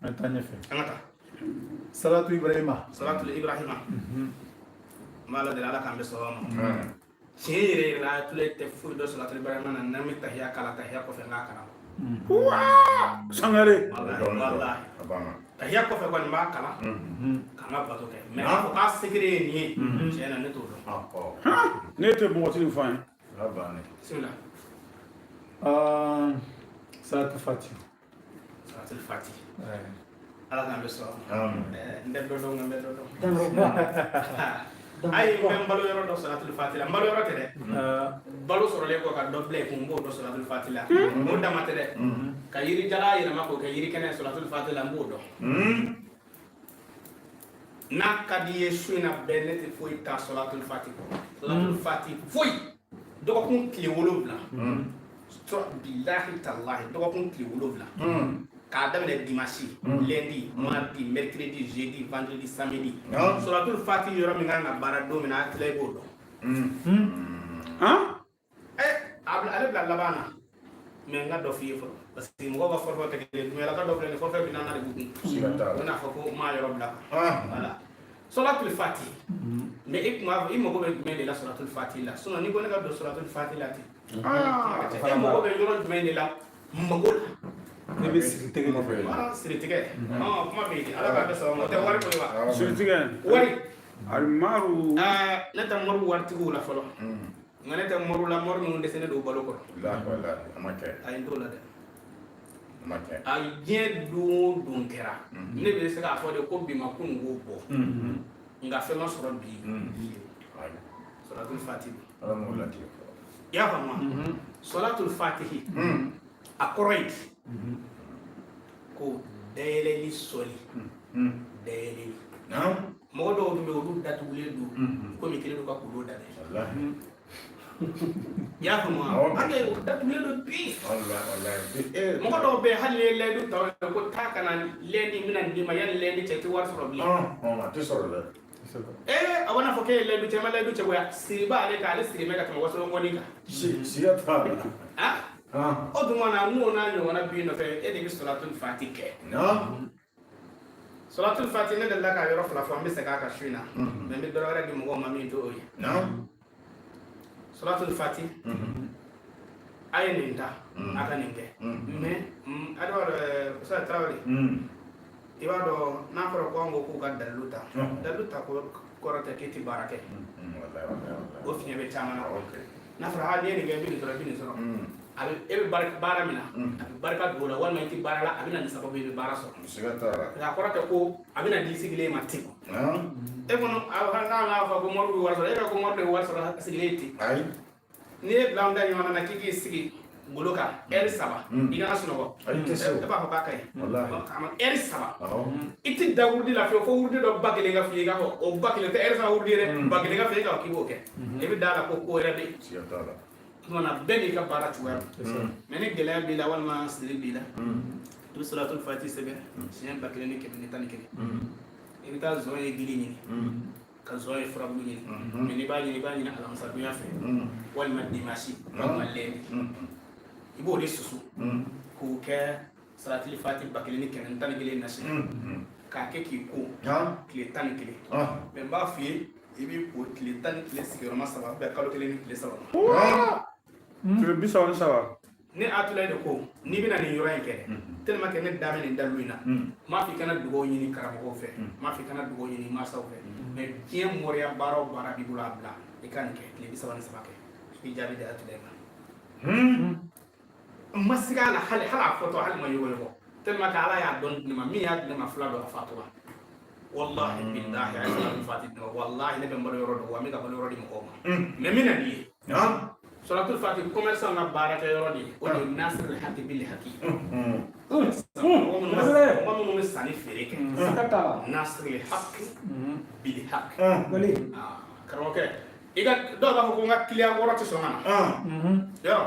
an taa ɲɛfɛ an ka taa salatu ibrahima n b'a la deli ala k'an bɛ sɔrɔ ma tiɲɛ yɛrɛ yɛrɛ la tule tɛ foyi dɔ salatu ibrahima na n'an bɛ tahiya kala tahiya kɔfɛ n k'a kalan Sangare. wallahi tahiya kɔfɛ kɔni n b'a kalan k'an ka bato kɛ mɛ k'a fɔ k'a secret ye nin ye tiɲɛ na ne t'o dɔn Ne tɛ mɔgɔtigi fa ye. bisimila salatu fati salatu fati ala k'an bɛ sɔrɔ n tɛ dɔ dɔn n bɛ dɔ dɔn ayi n bɛ n balo yɔrɔ dɔ salatul fati la n balo yɔrɔ tɛ dɛ balo sɔrɔlen kɔ ka dɔ bila i kun n b'o dɔn salatul fati la o dama tɛ dɛ ka yiri jala yɛlɛma k'o kɛ yiri kɛnɛ salatul fati la n b'o dɔn n'a ka di i ye su in na bɛɛ ne tɛ foyi ta salatul fati kɔ salatul fati foyi dɔgɔkun tile 7 bilahi talahi dɔgɔkun tile 7 k'a daminɛ dimanche lundi mardi mercredi jeudi vendredi samedi suratul fati yɔrɔ min kan ka baara don min na a tila i b'o dɔn ale bila laban na mɛ n ka dɔ f'i ye fɔlɔ parce que mɔgɔw ka fɔlɔfɔlɔ tɛ kelen dumɛlaka dɔ filɛ nin fɔlɔfɔlɔ bɛ nana de b'u kun u bɛna fɔ ko maa yɔrɔ bila voilà suratul fati mais i mago bɛ jumɛn de la suratul fati la sinon n'i ko ne ka don suratul fati la ten e mago bɛ yɔrɔ jumɛn de la mago la ne bɛ siri tɛgɛ de fɛ siri tigɛ kuma bɛ yen ala k'a bɛ sɔrɔ o tɛ wari ko ye wa Siri tigɛ. wari Alimaru. ne tɛ mɔri waritigiw la fɔlɔ nka ne tɛ mɔriw la mɔri ninnu dɛsɛ ne don balo kɔrɔ a ye n t'o la dɛ a diɲɛ don o don kɛra ne bɛ se k'a fɔ de ko bi ma ko n k'o bɔ nka fɛn ma sɔrɔ bi suratul fati y'a faamu salatul fatihi a kɔrɔ ye ko dayɛlɛli sɔli dayɛlɛli mɔgɔ dɔw tun bɛ olu datugulen don komi kelen do ka kulo da dɛ y'a faamu hali datugulen don bi mɔgɔ dɔw bɛ hali ni layidu ta ko taa kana lɛni mina d'i ma yanni lɛni cɛ tɛ wari sɔrɔ bilen a tɛ sɔrɔ dɛ a b'a fɔ k'e ye layidu cɛ ma layidu cɛ goya siri b'ale kan ale siri bɛ ka tɛmɛ wasolon kɔni kan siga t'a la o dun mana n'o n'a ɲɔgɔnna bi nɔfɛ e de bɛ salatul fati kɛ salatul fati ne delila ka yɔrɔ fila fɔ an bɛ segin a kan su in na mɛ n bɛ dɔ wɛrɛ di mɔgɔw ma min t'o ye salatul fati a ye nin ta a ka nin kɛ mɛ a b'a dɔn Usaini Tarawele i b'a dɔn n'a fɔra ko an ko k'u ka dalilu ta kɔrɔ tɛ k'i tɛ baara kɛ o fiɲɛ bɛ caman na n'a fɔra hali n'i ye nin kɛ i bɛ nin sɔrɔ i bɛ nin sɔrɔ e bɛ baara min na a bɛ barika don o la walima i tɛ baara la a bɛ na nin sababu ye i bɛ baara sɔrɔ nka a kɔrɔ tɛ ko a bɛ na di sigilen ma ten e kɔnɔ n'a fɔ ko mɔri bɛ wari sɔrɔ e bɛ ko mɔri bɛ wari sɔrɔ sigilen ten n'i ye bila an da ɲɔgɔn na k'i k'i sigi golo kan ɛri 3 i kana sunɔgɔ e b'a fɔ k'a ka ɲi ɛri 3 i tɛ da wurudi la fiyewu fo wurudi dɔ ba kelen ka f'i ye k'a fɔ o ba kelen tɛ ɛri 3 wurudi ye dɛ ba kelen ka f'i ye k'a fɔ k'i b'o kɛ i bɛ da la ko wɛrɛ bɛ yen tuma bɛɛ n'i ka baara cogoya don mɛ ni gɛlɛya b'i la walima siri b'i la i bɛ salatul fati sɛbɛn siɲɛ 1111 i bɛ taa zɔn ye gili ɲini ka zɔn ye furabulu ɲini mɛ n'i b'a ɲini alamisadonya fɛ walima dimanche walima lɛndi i b'o de susu k'o kɛ salatul fati 1111 na siɲɛ k'a kɛ k'i ko tile 11 mɛ n b'a f'i ye i b'i ko tile 11 sigiyɔrɔma 3 bɛɛ kalo 1 ni tile 3 tile 37 ne Atulayi de ko n'i bɛna nin yɔrɔ in kɛ tellement que ne da bɛ nin dalu in na m'a fɔ i kana dugawu ɲini karamɔgɔw fɛ m'a fɔ i kana dugawu ɲini mansaw fɛ mais diɲɛ mɔriya baara o baara b'i bolo a bila i ka nin kɛ tile 33 kɛ i jaabi de Atulayi ma ma sigi a la hali a fɔtɔ hali ma yɔgɔyɔgɔ tellement que Ala y'a dɔn di ne ma min y'a di ne ma fila dɔ a fatura wallahi billahi a ye salatul fati di ne ma wallahi ne bɛ n balo yɔrɔ dɔn wa n bɛ ka balo yɔrɔ di mɔgɔw ma mais min na nin ye salatul fati commerçant ka baarakɛ yɔrɔ de o de ye nasirul haqi bil haqi mɔgɔ minnu bɛ sanni feere kɛ nasirul haqi bil haqi karamɔgɔkɛ i ka dɔw b'a fɔ ko n ka client wɔɔrɔ tɛ sɔn ka na yɔrɔ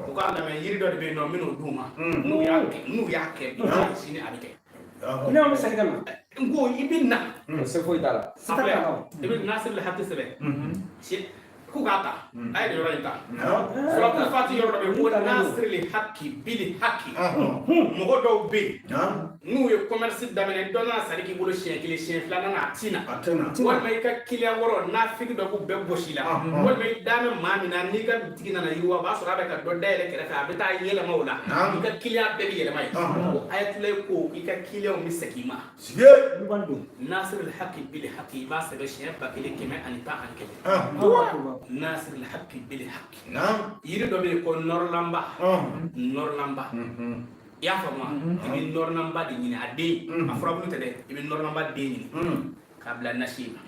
u k'a lamɛn yiri dɔ de bɛ yen nɔ n bɛ n'o d'u ma n'u y'a kɛ sini a bɛ kɛ ne bɛ segin ka na n ko i bɛ na se foyi t'a la i bɛ nasirul haqi sɛbɛn k'u k'a ta a ye nin yɔrɔ in ta salatul fati yɔrɔ dɔ bɛ yen ko nasirul haqi bil haqi mɔgɔ dɔw bɛ yen n'u ye commerce daminɛ dɔ nana sari k'i bolo siɲɛ 1 siɲɛ 2 nana a tina walima i ka client wɔɔrɔ n'a figi dɔ k'u bɛɛ gosi la walima i da bɛ maa min na n'i ka bitigi nana yiriwa o b'a sɔrɔ a bɛ ka dɔ dayɛlɛ kɛrɛfɛ a bɛ taa yɛlɛma o la i ka client bɛɛ bɛ yɛlɛma yen o Ayatulayi ko i ka client bɛ segin i ma nasirul haqi bil haqi i b'a sɛbɛn siɲɛ 1111 nasirul haqi bil haqi yiri dɔ bɛ yen ko nɔrɔlanba i y'a faamu i bɛ nɔrɔlanba de ɲini a den a furabulu tɛ dɛ i bɛ nɔrɔlanba den ɲini k'a bila nasi ma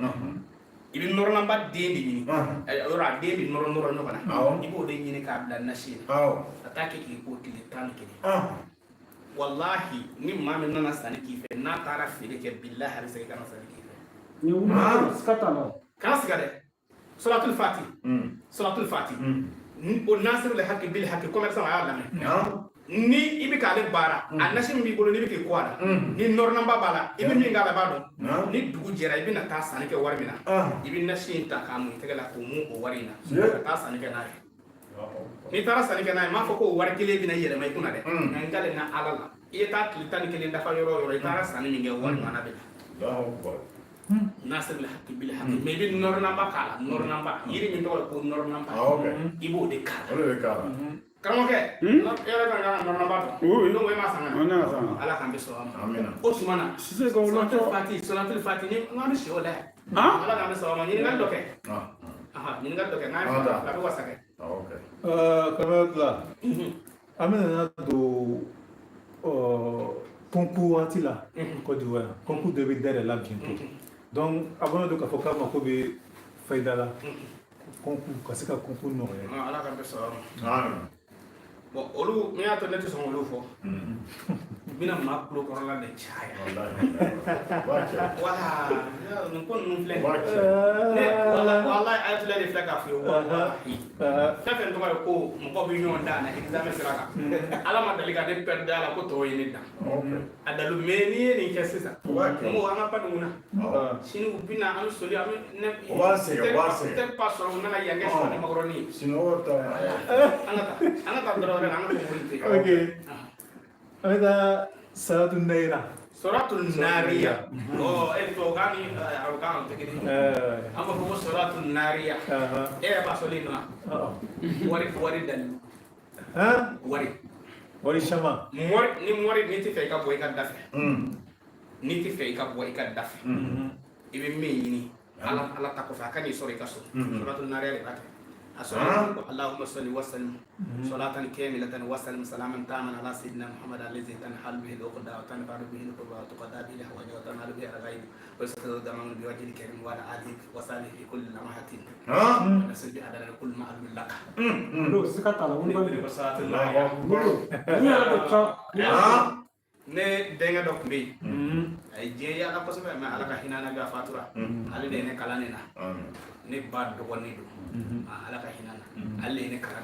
i bɛ nɔrɔlanba den de ɲini yɔrɔ a den bɛ nɔrɔ ɲɔgɔn na i b'o de ɲini k'a bila nasi ma ka taa kɛ k'i ko tile 11 wallahi ni maa min nana sanni k'i fɛ n'a taara feere kɛ billahi a bɛ segin ka na sanni k'i fɛ kana siga dɛ salatul fati o nasirul haqi bil haqi commerçant a y'a lamɛn ni i bɛ k'ale baara a nasi min b'i bolo n'i bɛ k'i ko a la ni nɔrɔnamba b'a la i bɛ min k'a la i b'a dɔn ni dugu jɛra i bɛna taa sanni kɛ wari min na i bɛ nasi in ta k'a mun i tɛgɛ la k'o mun o wari in na ka taa sanni kɛ n'a ye n'i taara sanni kɛ n'a ye m'a fɔ ko wari kelen bɛna yɛlɛma i kunna dɛ nka n dalen na Ala la i ye taa tile 11 dafa yɔrɔ o yɔrɔ i taara sanni min kɛ wari mana bɛ na nasirul haqi bil haqi mais i bɛ nɔrɔnamba k'a la nɔrɔnamba yiri min tɔgɔ ye ko nɔrɔnamba i b'o de k'a la karamɔgɔkɛ yɛrɛ ka kan ka nɔrɔnamba dɔn n'o e ma san ka na Ala k'an bɛ sɔn a ma o tuma na salatul fati ni n k'an bɛ si o la Ala k'an bɛ sɔn a ma ɲininkali dɔ kɛ ɲininkali dɔ kɛ n'a ye a bɛ wasa kɛ karamɔgɔ an bɛna don concours waati la Côte d'Ivoire concours dɔ bɛ dayɛlɛ la bientôt donc a bɔra don k'a fɔ k'a mako bɛ fayida la concours ka se ka concours nɔgɔya ala ka bɛ sɔrɔ Ah. bon olu min y'a to ne tɛ sɔn olu fɔ n bɛna maa tulo kɔrɔla de caya wala nin ko ninnu filɛ wala a filɛ de filɛ k'a fɔ ye walahi fɛn fɛn tɔgɔ ye ko mɔgɔ bɛ ɲɔgɔn dan na examen sira kan ala ma deli ka ne pɛridi a la ko tɔw ye ne dan a dalu mais n'i ye nin kɛ sisan n ko an ka ba ninnu na sini u bɛna an bɛ soli an bɛ ne tɛ pas sɔrɔ u nana yan kɛ sɔrɔ ne makɔrɔni ye Sinon, an ka taa dɔrɔn wɛrɛ la an ka fɔ ten ok an bɛ taa salatu nayira Suratul Nariya. Oh, itu kami kan tegini. Apa ko Suratul Nariya. Ba soli no. Wari dan. Ha? Wari shama. Mori ni ti fe ka boy ka dafe. Ni ti fe ka boy ka dafe. Ibe me ni. Ala ta ko fa kan ni sori ka so. Suratul Nariya le bata. اللهم صل وسلم صلاة كاملة وسلم سلاما تاما على سيدنا محمد الذي تنحل به العقدة وتنفع به القربى وتقضى به الحوائج وتنال به الغيب ويستر الضمان بوجه الكريم وعلى آله وصحبه في كل لمحة ونسل بعدد كل معلوم لك. Lu sekarang tahu ni bagi Bersalat Lu ni ada cak. Ne denga dok be. Ay je ya la ko sama ala ka hinana ga fatura. Ale de ne kala ne na. Ne ba do woni do. Ala ka hinana. Ale ne kala.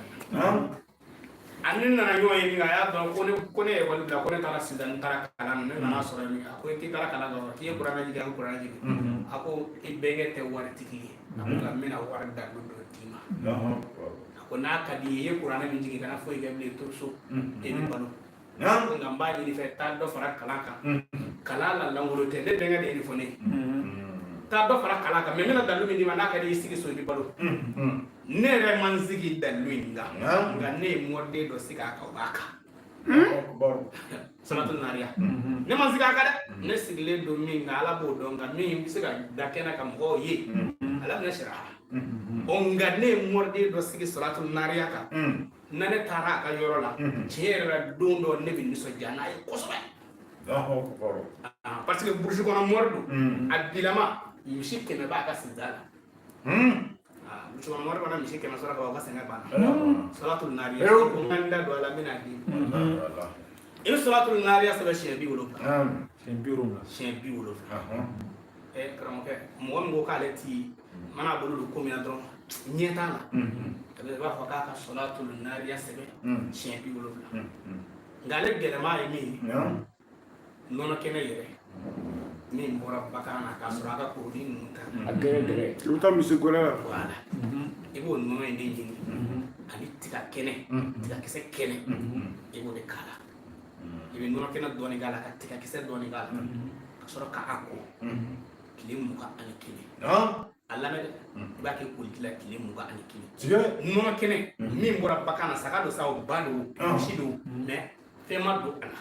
Anin na yo yi ga ya do ko ne wali da ko ne tara sidan tara kala ne na so ni ko ti tara kala do ti qur'ana ji ga qur'ana ji. Ako ibenge te wari tiki. Ako ga mina war da do tima. Ako na ka di ye qur'ana mi ji ga na fo ga ble to so. E bi balo. Nga mba ni fe ta do fara kala kan kala la langolo te ne denga de ni fone ta do fara kala kan me mena dalu mi ni mana ka de sigi so bi balo ne re man sigi dalu nga ne morde do siga ka baka salatul nariya ne man siga ka da ne sigle do mi nga ala bo do nga mi siga da kena kam ho ye ala ne shira nga ne morde do sigi salatul nariya ka nane tara ka yoro la tiera dondo ne bi so jana ay kosobe parce que bourge kono mordu adilama mishike me ba ka sidala bourge kono mordu na mishike me sura ka ba senga ba salatul nariya ko nganda do ala mina di il salatul nariya sa shi bi wolo shen bi wolo kram ke mo ngo ka leti mana bolu ko mi na dron nyeta na ba fa ka salatul nariya sebe shen bi wolo ngale gele ma yi nono kene yere min bora bakana ka sura ka ko ni muta Agere. Lu ta misi gola. wala ibo nono ende jini ani tika kene tika kese kene ibo de kala ibe nono kene doni gala ka tika kese doni gala ka sura ka ako kilimu ka ani kile Allah me ba ke kultila kilimu ka ani kile nono kene min bora bakana saka do sawo balo shido me fema do ala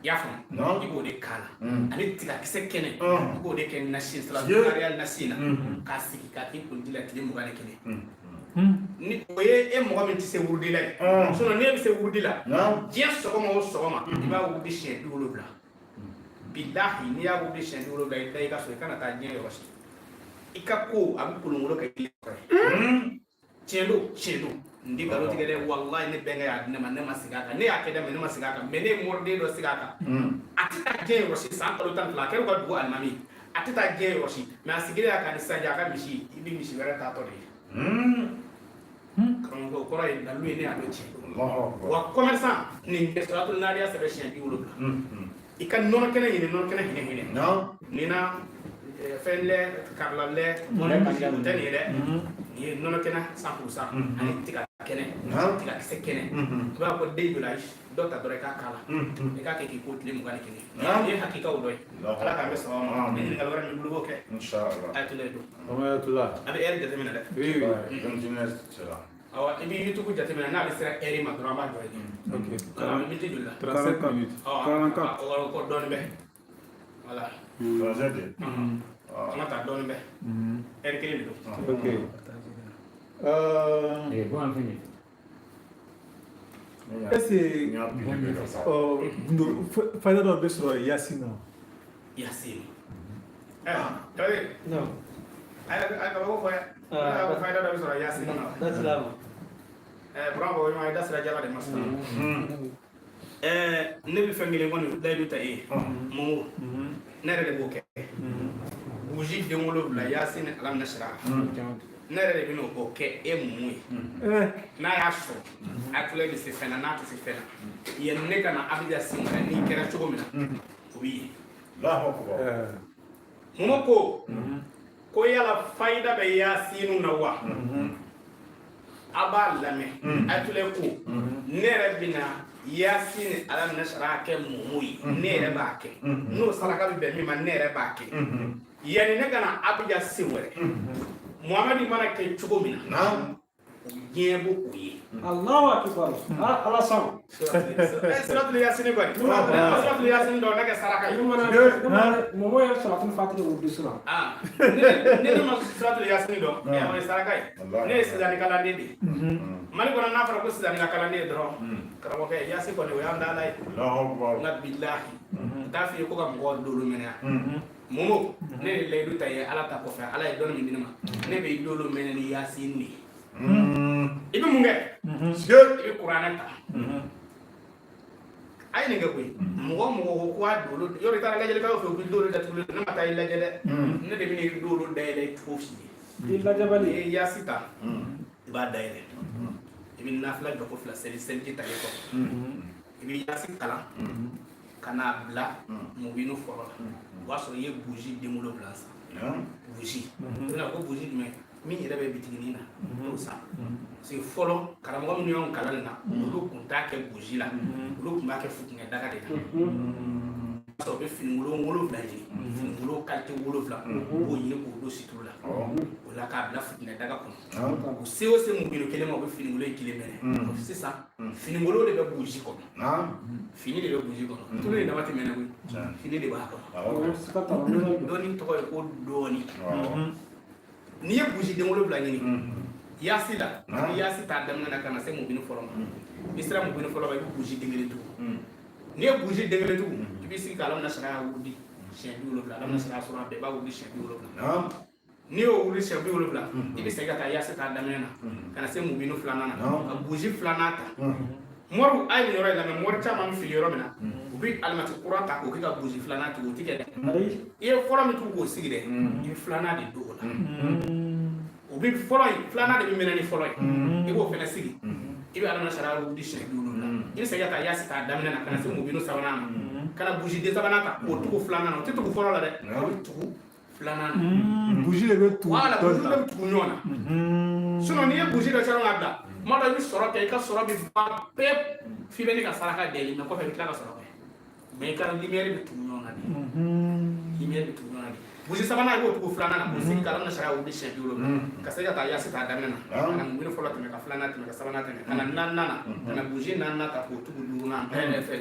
yafam ibo de kala ani tiga kise kene ibo de ken nasin sala real nasina ka siki ka tin kultila kilimu ka ani kile ni oye e mo min tise wurdi la so no ne bi se wurdi la je sogoma o sogoma iba wurdi she bi wolo bla billahi ni ya wurdi she bi wolo bla dai ka so kana ta je yo shi ikako abi kulungulo ka ile ko chendo ndi galo tigede wallahi ne benga ya ne manema sigaka ne akede me ne masigaka me ne morde do sigaka atita je roshi san kalo tan la kero ko du almami atita je roshi me asigire aka ni sanja ka mishi ibi mishi wera ta to de ko ko ray da lui ne ado che wa commerçant ni salatul nariya sebe chien bi wolo ikan nono kene hine ni na felle karla le mo ne ka tani le ni nono kena 100% ani tika kene tika kise kene ba ko de dollar dota dore ka kala e ka ke ki ko tile mu gani kene ni hakika o doy ala ka be so ni ngal wara mi bulu boke Inshallah. ay tule do Amayatullah. abi er de temina de Oui, oui. Continue cela. awa ibi yitu ko jatemina na be sera eri ma drama do ni Ok. kala mi ti dulla 35 minutes. o ko don be voilà Tragédie. mata don be er kele do Ok. Bon fini. Est-ce que fayda dɔ bɛ sɔrɔ yasin na yasin tadi Non. ay ka ko fa fayda da sura yasin na That's love. bravo ma da sura jala de masta ne bi fengile ngoni daydu ta e mo nere de boke buji de ngolo la yasin alam nasra nere de bino boke e mumui na ya so atule bi se fena na to se fena ye ne kana abida singa ni kera chogomina oui Allahu akbar. Monoko ko yala fayda be yasinu na wa aba lame atule ko nere bina yasin alam nasra ke mumui nere ba ke no saraka be mi man nere ba ke yani ne kana abida siwere muhammadi mana ke chugomina Naam. yebo uyi Allahu akbar. Allah sam. suratul yasin bari suratul yasin do naga saraka yi Momo ya salatul fatih wudu sura. ne ma suratul yasin do e ma saraka yi ne sidani kala ndedi mali ko na fara ko sidani kala ndedi do karamo ke yasin ko ne o yanda lay Allahu akbar. na billahi ta fi ko ga mo do lu mena momo ne le du tay ala ta ko fa ala e don mi dinama ne be do lu mena ni yasin ni ibi munge ibi qur'ana ta ay ne ngakoi mo ko adolo yori tara lajele ka fo dolo da tulo na mata illa jede ne de mini dolo dayle tofi Illa jabali. e yasita ba dayle ibi nafla do ko fla sel ki taye ko ibi yasit kala kana bla mo binu foro waso ye bougie de mo lo blanc bougie na ko bougie me min yɛrɛ bɛ bitigi na n'o san parce que fɔlɔ karamɔgɔ minnu y'anw kalan na olu tun t'a kɛ gosi la olu tun b'a kɛ futinɛ daga de la o bɛ finikolon 7 ɲini finikolon kalite 7 u b'o ɲini k'o don situlu la o la k'a bila futinɛ daga kɔnɔ o se o se mugino kelen ma o bɛ finikolon kelen mɛnɛ sisan finikolon de bɛ gosi kɔnɔ fini de bɛ gosi kɔnɔ tulu de dama tɛmɛna koyi fini de b'a kɔnɔ dɔɔni tɔgɔ ye ko dɔɔni ni ye bougie den 7 ɲini yasi la ni yasi t'a daminɛ na kana se mobili fɔlɔ ma ni sera mobili fɔlɔ ma i bɛ bougie den 1 tugu ni ye bougie den 1 tugu i bɛ sigi k'alam nasara wuli siɲɛ 70 alam nasara sɔrɔ a bɛɛ b'a wuli siɲɛ 70 ni y'o wuli siɲɛ 70 i bɛ segin ka taa yasi t'a daminɛ na kana se mobili 2nan na ka bougie 2nan ta mɔriw a ye nin yɔrɔ in lamɛn mɔri caman bɛ fili yɔrɔ min na u bɛ alimati kura ta k'o kɛ ka bougie 2nan tugu o tɛ kɛ dɛ i ye fɔlɔ min tugu k'o sigi dɛ i bɛ 2nan de don o la o bɛ fɔlɔ in 2nan de bɛ mɛnɛ ni fɔlɔ ye i b'o fɛnɛ sigi i bɛ alamina sara wuli siɲɛ 70 la i bɛ segin ka taa yasi t'a daminɛ na kana se mobili 3nan ma kana bougie den 3nan ta k'o tugu 2nan na o tɛ tugu fɔlɔ la dɛ o bɛ tugu 2nan na bougie de bɛ tugu wala bougie de bɛ tugu ɲɔgɔn na sinon n'i ye bougie dɔ sɔrɔ k'a bila tuma dɔ i bɛ sɔrɔ kɛ i ka sɔrɔ bɛ ban pewu f'i bɛ ne ka saraka deli mɛ kɔfɛ i bɛ tila ka sɔrɔ kɛ mɛ i ka lumière bɛ tugu ɲɔgɔn na de lumière bɛ tugu ɲɔgɔn na de bougie 3nan i b'o tugu 2nan na k'o sigi k'alam nasara wuli siɲɛ 70 ka segin ka taa yasi t'a daminɛ na kana mobili fɔlɔ tɛmɛ ka 2nan tɛmɛ ka 3nan tɛmɛ ka na 4nan na kana bougie 4nan ta k'o tugu 4nan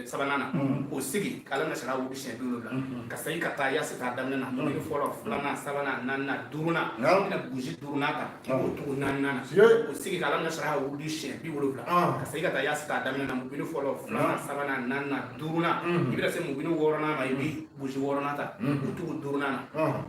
3nan na k'o sigi k'alam nasara wuli siɲɛ 70 ka segin ka taa yasi t'a daminɛ na mobili fɔlɔ 2nan 3nan 4nan 5nan kana bougie 5nan ta k'o tugu 4nan na k'o sigi k'alam nasara wuli siɲɛ 70 ka segin ka taa yasi t'a daminɛ na mobili fɔlɔ 2nan 3nan 4nan 5nan i bɛna se mobili 6nan ma i bɛ bougie 6nan ta k'o tugu 5nan na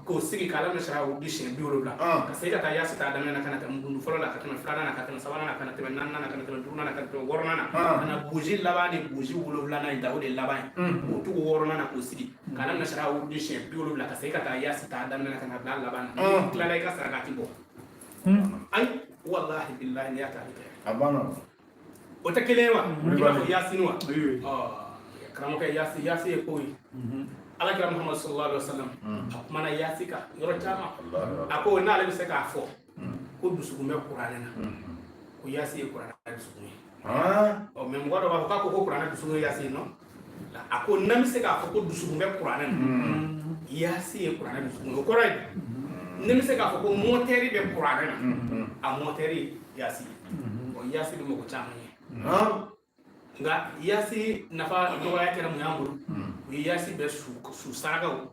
k'o sigi k'alam nasara wuli siɲɛ 70 ka segin ka taa yasi t'a daminɛ na kana tɛmɛ gundu fɔlɔ la ka tɛmɛ 2nan na ka tɛmɛ 3nan na ka tɛmɛ 4nan na ka tɛmɛ 5nan na ka tɛmɛ 6nan na kana bougie laban ni bougie 7nan in ta o de laban ye k'o tugu 6nan na k'o sigi k'alam nasara wuli siɲɛ 70 ka segin ka taa yasi t'a daminɛ na kana bila laban na n'i tilala i ka saraka ti bɔ ayi walahi bilahi n'i y'a ta a bɛ kɛ A banna. o tɛ kelen ye wa i b'a fɔ yasini wa karamɔgɔkɛ yasi ye ko ye alakira muhammadu sallallahu alaihi wasallam a kumana yasi kan yɔrɔ caman a ko n'ale bɛ se k'a fɔ ko dusukun bɛ kuranɛ na ko yasi ye kuranɛ dusukun ye mɛ mɔgɔ dɔ b'a fɔ k'a ko kuranɛ dusukun ye yasi ye nɔ a ko n'an bɛ se k'a fɔ ko dusukun bɛ kuranɛ na yasi ye kuranɛ dusukun ye o kɔrɔ ye ne bɛ se k'a fɔ ko mɔtɛri bɛ kuranɛ na a mɔtɛri yasi ye yasi bɛ mɔgɔ caman ye nka yasi nafa dɔgɔya kɛra mun y'an bolo o ye yasi bɛ su sarakaw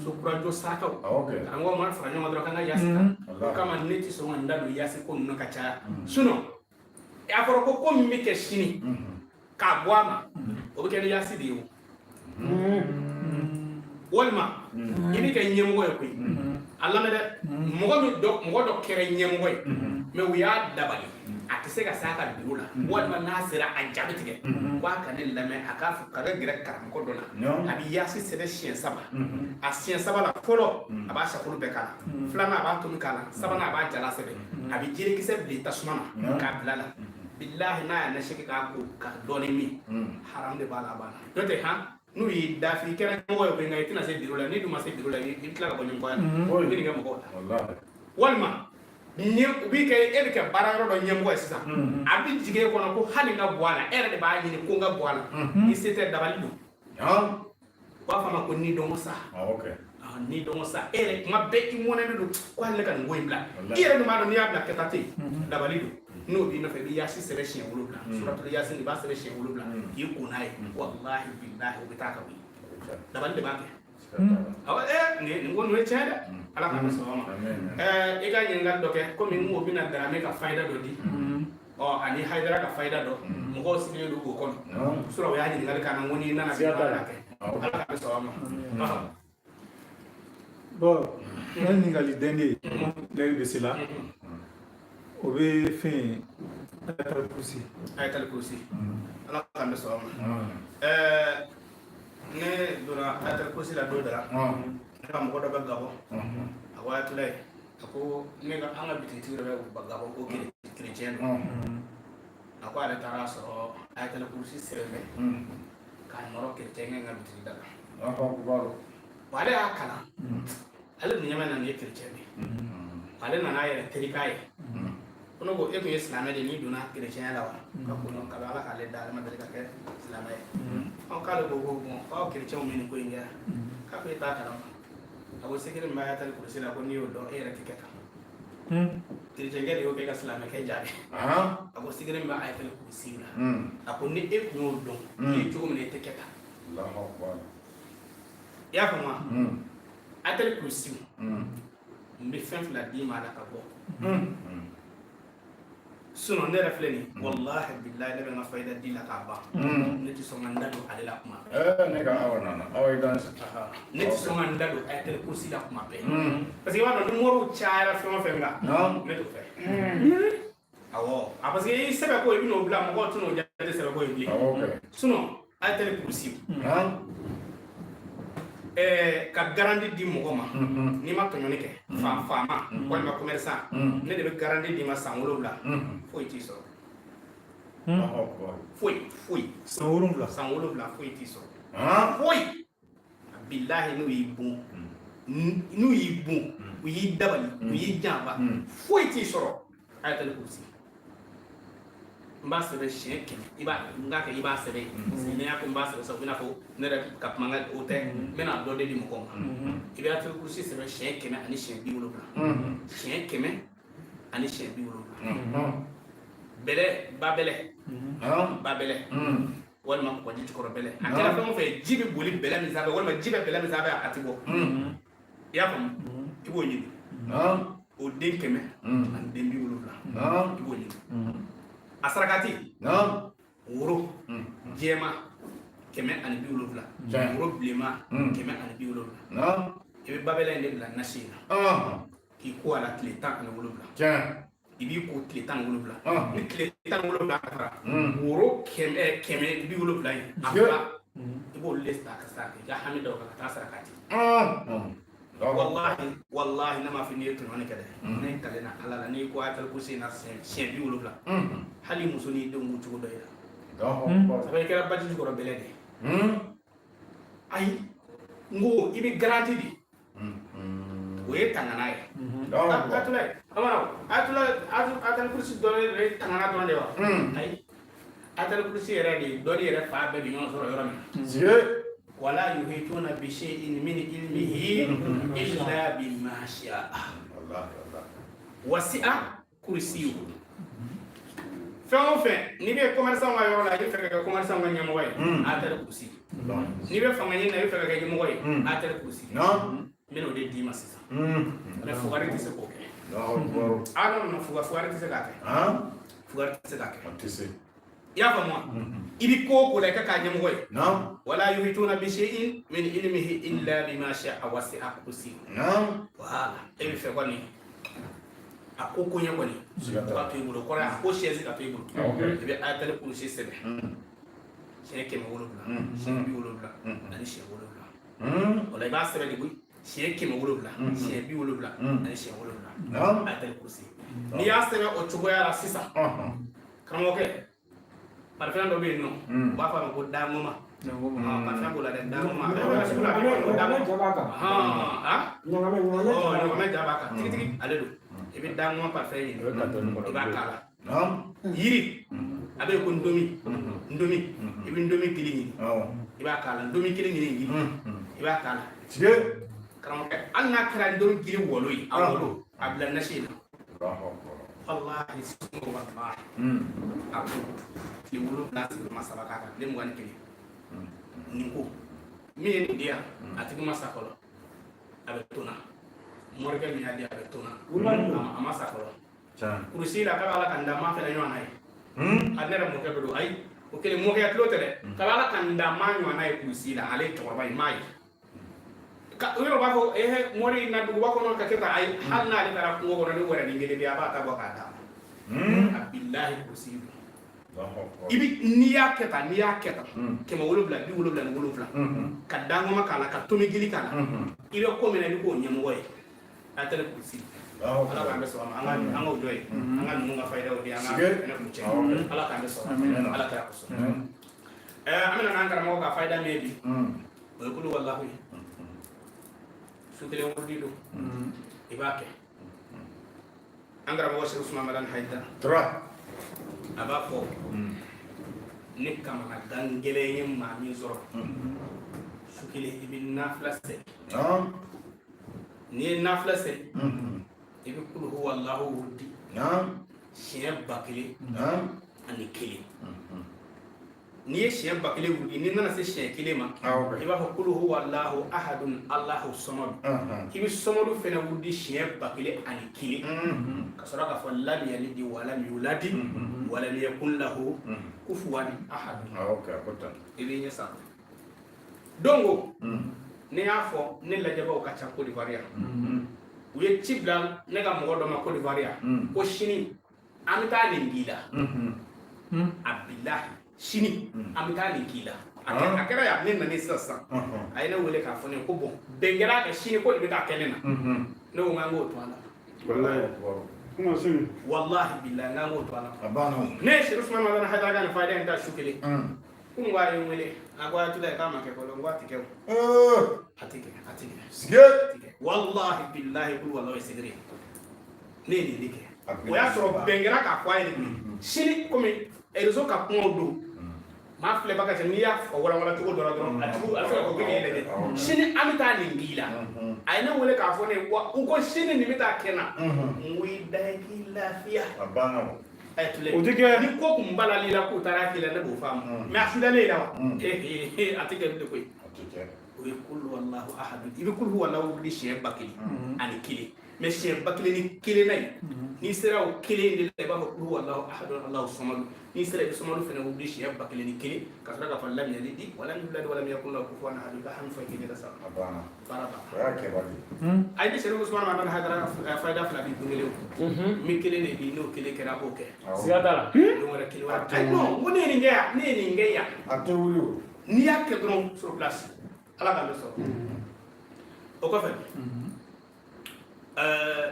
so kurajɔ sarakaw karamɔgɔ ma fara ɲɔgɔn kan dɔrɔn k'an ka yasi ta o kama ne tɛ sɔn ka n da don yasi ko ninnu ka caya a fɔra ko min bɛ kɛ sini k'a bɔ a ma o bɛ kɛ ni yasi de ye o walima i bɛ kɛ ɲɛmɔgɔ ye koyi Allah me de mo do kere nyemgo me wiya dabali akise ka saka dula wal nasira ajabitige kwa kanel lame akafu kare gire karam ko dona abi yasi sede chien saba a chien saba la folo aba shakulu bekala flana aba tumi kala saba na aba jala sede abi jiri kise bli tasmana ka blala billahi na na shiki ka ko ka doni mi haram de bala bana dote ha nu yi dafi kera mo yo be ngai tina se dirula ni duma se dirula ni tla ka bonin ko ya ni ni ngam ko wallahi walma ni ubi ke e ke bararo do nyemgo sisa abi jige ko na ko hali nga bwana ere de ba ni ko nga bwana ni sete dabali do ya wa fama ko ni do sa okay ni do sa ere ma be ki mo na do ko hali kan ngoy bla ere ma do ni abla ketati dabali do no bi na fe bi yasi sere chien wulubla suratul yasin ba sere chien wulubla yi ko nay wallahi billahi o bitaka wi dabali de ba ke awa ni ngon we chada ala ka sawama e ga ngal doke ko min mo bina drame ka faida do di o ani haidara ka faida do mo ko sile do ko kon sura wa yaji ngal kana ngoni nana bi ala ka sawama bon nan ngali dende le de cela o be fin ayatal kursi ala ka sawama ne dora ayatal kursi la do dara ka mo do gabo awatu lay ako ne ga anga bititi rewe gabo ko chrétien ako ala tara so ayatal kursi serebe kan moro chrétien nga bititi dara ako baro wale akala ala ni nyama na ne chrétien wale na na ya terikaye kono go e ko islam de ni duna chrétien la wa ka kono ka ba ka le dal ma de ka ke islam ay on ka le go ko chrétien mi ni ko inga ka pe ta ta abo sekere ma yatal kursi la ko ni do e rek keka chrétien ga de o be ka islam ke jabe abo sekere ma ayatal kursi la ako ni e ko do ni to mi ne te keka Allahu akbar ya fama ayatal kursi mbe fen fla di ma la ka bo suno ne rafleni wallahi billahi ne ma fayda dina ka ba ne ti so nganda do ala kuma ne ka awana na awi dan ne ti so nganda do ayatal kursi la kuma be parce que wano ni moru chaara fema fenga ne do fe awo a parce que sebe ko ibino bla mo ko tuno jade sebe ko ibi okay suno ayatal kursi ka garantie di mo ma ni ma to nyone ke fa ma wala ma commerçant ne de be garantie di ma sanwolo bla fo iti so foi sanwolo bla fo iti so foi billahi no yibu no yibu wi dabali wi jamba fo iti so ayatal kursi mba sebe sheke iba ngaka iba sebe ne ya ko mba sebe so bina fo ne rek kap manga ote mena do de di mo ko ibe atul kursi sebe sheke me ani sheke bi wolo bla sheke me ani sheke bi wolo bla bele babele wal ma ko jiti ko bele akela fa mo fe jibi boli bele mi zabe wal ma jibe bele mi zabe atibo ya fam ibo nyi o den keme an den bi wolo bla ibo nyi asarakati woro jema keme ani bi wolofla woro blema keme ani bi wolofla ibe babela inde la nasina ki ko ala kle tan ani wolofla ibi ko kle tan wolofla ni kle tan wolofla afara woro keme bi wolofla afara ibo lesta ka sa ya hamida ka ta sarakati wallahi nama fi niyetu woni kede ne kale na ala la ni ko atal kursi na sen bi wolofla hali musoni de ngutu ko doyda sabe kala bati ko belede ay ngo ibi garantie di we tangana ye atal kursi do re tangana do ndewa ay atal kursi re di do di re fa be bi non so yoro mi wala yuhituna bi shay'in min ilmihi illa bima sha'a wasi'a kursiyyu fe ni be commerçant wa yoro la je fe ka commerçant wa nyamo way atal kursi ni be fanga ni na be fe ka nyamo way atal kursi meno de di masisa na fugari ti se ko ke no fuga fugari ti se ka ke fugari ti se ka ke ya fa mo ibi ko ko la ka ka nyam goy نعم wala yuhituna bi shay'in min ilmihi illa bima sha'a wasi'a kursi نعم wala e bi fe ko ni akoko nya ko ni ka to ibulo ko ra ko shezi ka to ibulo e bi atal kursi sebe sheke mo wolo bla sheke bi wolo bla ani she wolo bla wala ba sebe di bu sheke mo wolo bla she bi wolo bla ani she wolo bla نعم atal kursi ni ya sebe o chugo ya la sisa kamo ke parfait do be no ba fa ko damu ma parfait ko la de damu ma Nyangame jabaka. nyangame jabaka tiki tiki ale do e be damu ma parfait ni e ba kala نعم yiri abe ko ndomi e be ndomi kilini e ba kala ndomi kilini ni e ba kala سيد kamo ke anna kara ndomi kili wolo yi awolo abla nashina wallahi sumu wallahi aku li wulu place masala kaka le mo kili niko mi ni dia atiki masakolo abe tona morga mi hadi abe tona ama sakolo kursi la kala ala kanda ma fela nyona ai anera mo ke do ai o kele mo ke atlo tele kala ala kanda ma nyona ai kursi la ale to bai mai ka wiro ba ko mori na du ba ko non ka keta ai hanna le tara ko ngoro ni wara ni ngede biya ba ta ba ka da billahi kursi ibi niya keta kema wolo bla bi wolo bla ka dango makala ka tomi gili kala ile ko mena ni ko nyamo way atale kursi ala ka mbeso anga odoy anga nunga faida o dia anga ena kuche ala ka mbeso ala ka ko amena nangara mo ka faida mebi o ko wallahi sukele wodi do ibake angara mo wasi usman madan haida ترى aba ko ni kama na gangele yin ma mi zoro sukele ibn naflase نعم ni naflase ibi kul huwa allah wudi نعم shiya bakile نعم ani kile ni shiya bakile wudi ni nana se shiya kile ma iba ko kul huwa allah ahadun allah samad ibi samadu fena wudi shiya bakile ani kile kasara ka fa lam yalidi wa lam yuladi wa lam yakul lahu kufuwan ahad اوكي كنت ibi nya sa dongo ne afo ne la jaba o ka cha ko di varia u ye tibla ne ga mo do ma ko di varia ko shini amita ne ngila abillahi shini amita ne ngila akera ya ne na ne sasa ayina wele ka fo ne ko bon bengera ka shini ko ibi ka kenena ne o ngango to ala والله Kuma sini. wallahi billahi ngango to ala ابانو ne shi usman ma na hada ga faida nda shukile kun wa yin wele agwa tu da kama ke ko ngwa tike atike سيد wallahi billahi kul wallahi sigri ne ni dike o ya so bengera ka kwa ni shini komi ezo ka pon do ma fle baka ni ya fo wala tugo do atu afa ko gine de shini amita ni ngila aina wele ka fo ne wa ko shini ni mita kena ngui daki lafiya ابانو ayatule Utike. ni ko kumbala lila ku taraki la ne bo famu me asunda le la atike de ko we kullu wallahu ahad ibi kullu wallahu di she bakili ani kili me she bakili ni kili nay ni sera o kili ni le ba kullu wallahu ahad allah samad ni sera bi samadu fena di she bakili ni kili kasra ka fa lam yalidi wa lam yulad wa lam yakul lahu kufuwan ahad ka han fa kili da sa ابانو baraba يا كبادي ay di sera usman ma dan hadara faida fla bi dungele mi kili ne bi no kili kera ko ke Sigatala. no wala kili wa ay no mo ne ni ngeya اتولو ni ya ke dron sur place ala ka so o ko fa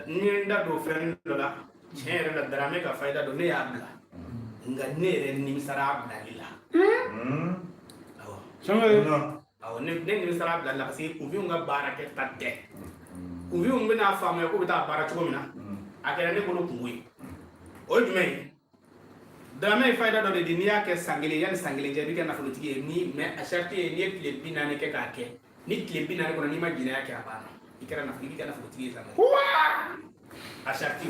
ni nda do fen la chere la drame ka faida do ne ya bla nga ne re ni misara bla lila awo Sanga. awo ne ni misara bla la kasi ku vi nga bara ke tatte ku vi un bina fa me ko bita bara chugo mina akere ne ko no kuwe o jume drame faida do de ni ya ke sangile yan sangile je bi ke na folotiki ni me asharti ni kle bina ne ke ka ke ni kile bina ko ni majina yake hapana ikara na fikiri kana futie sana asharti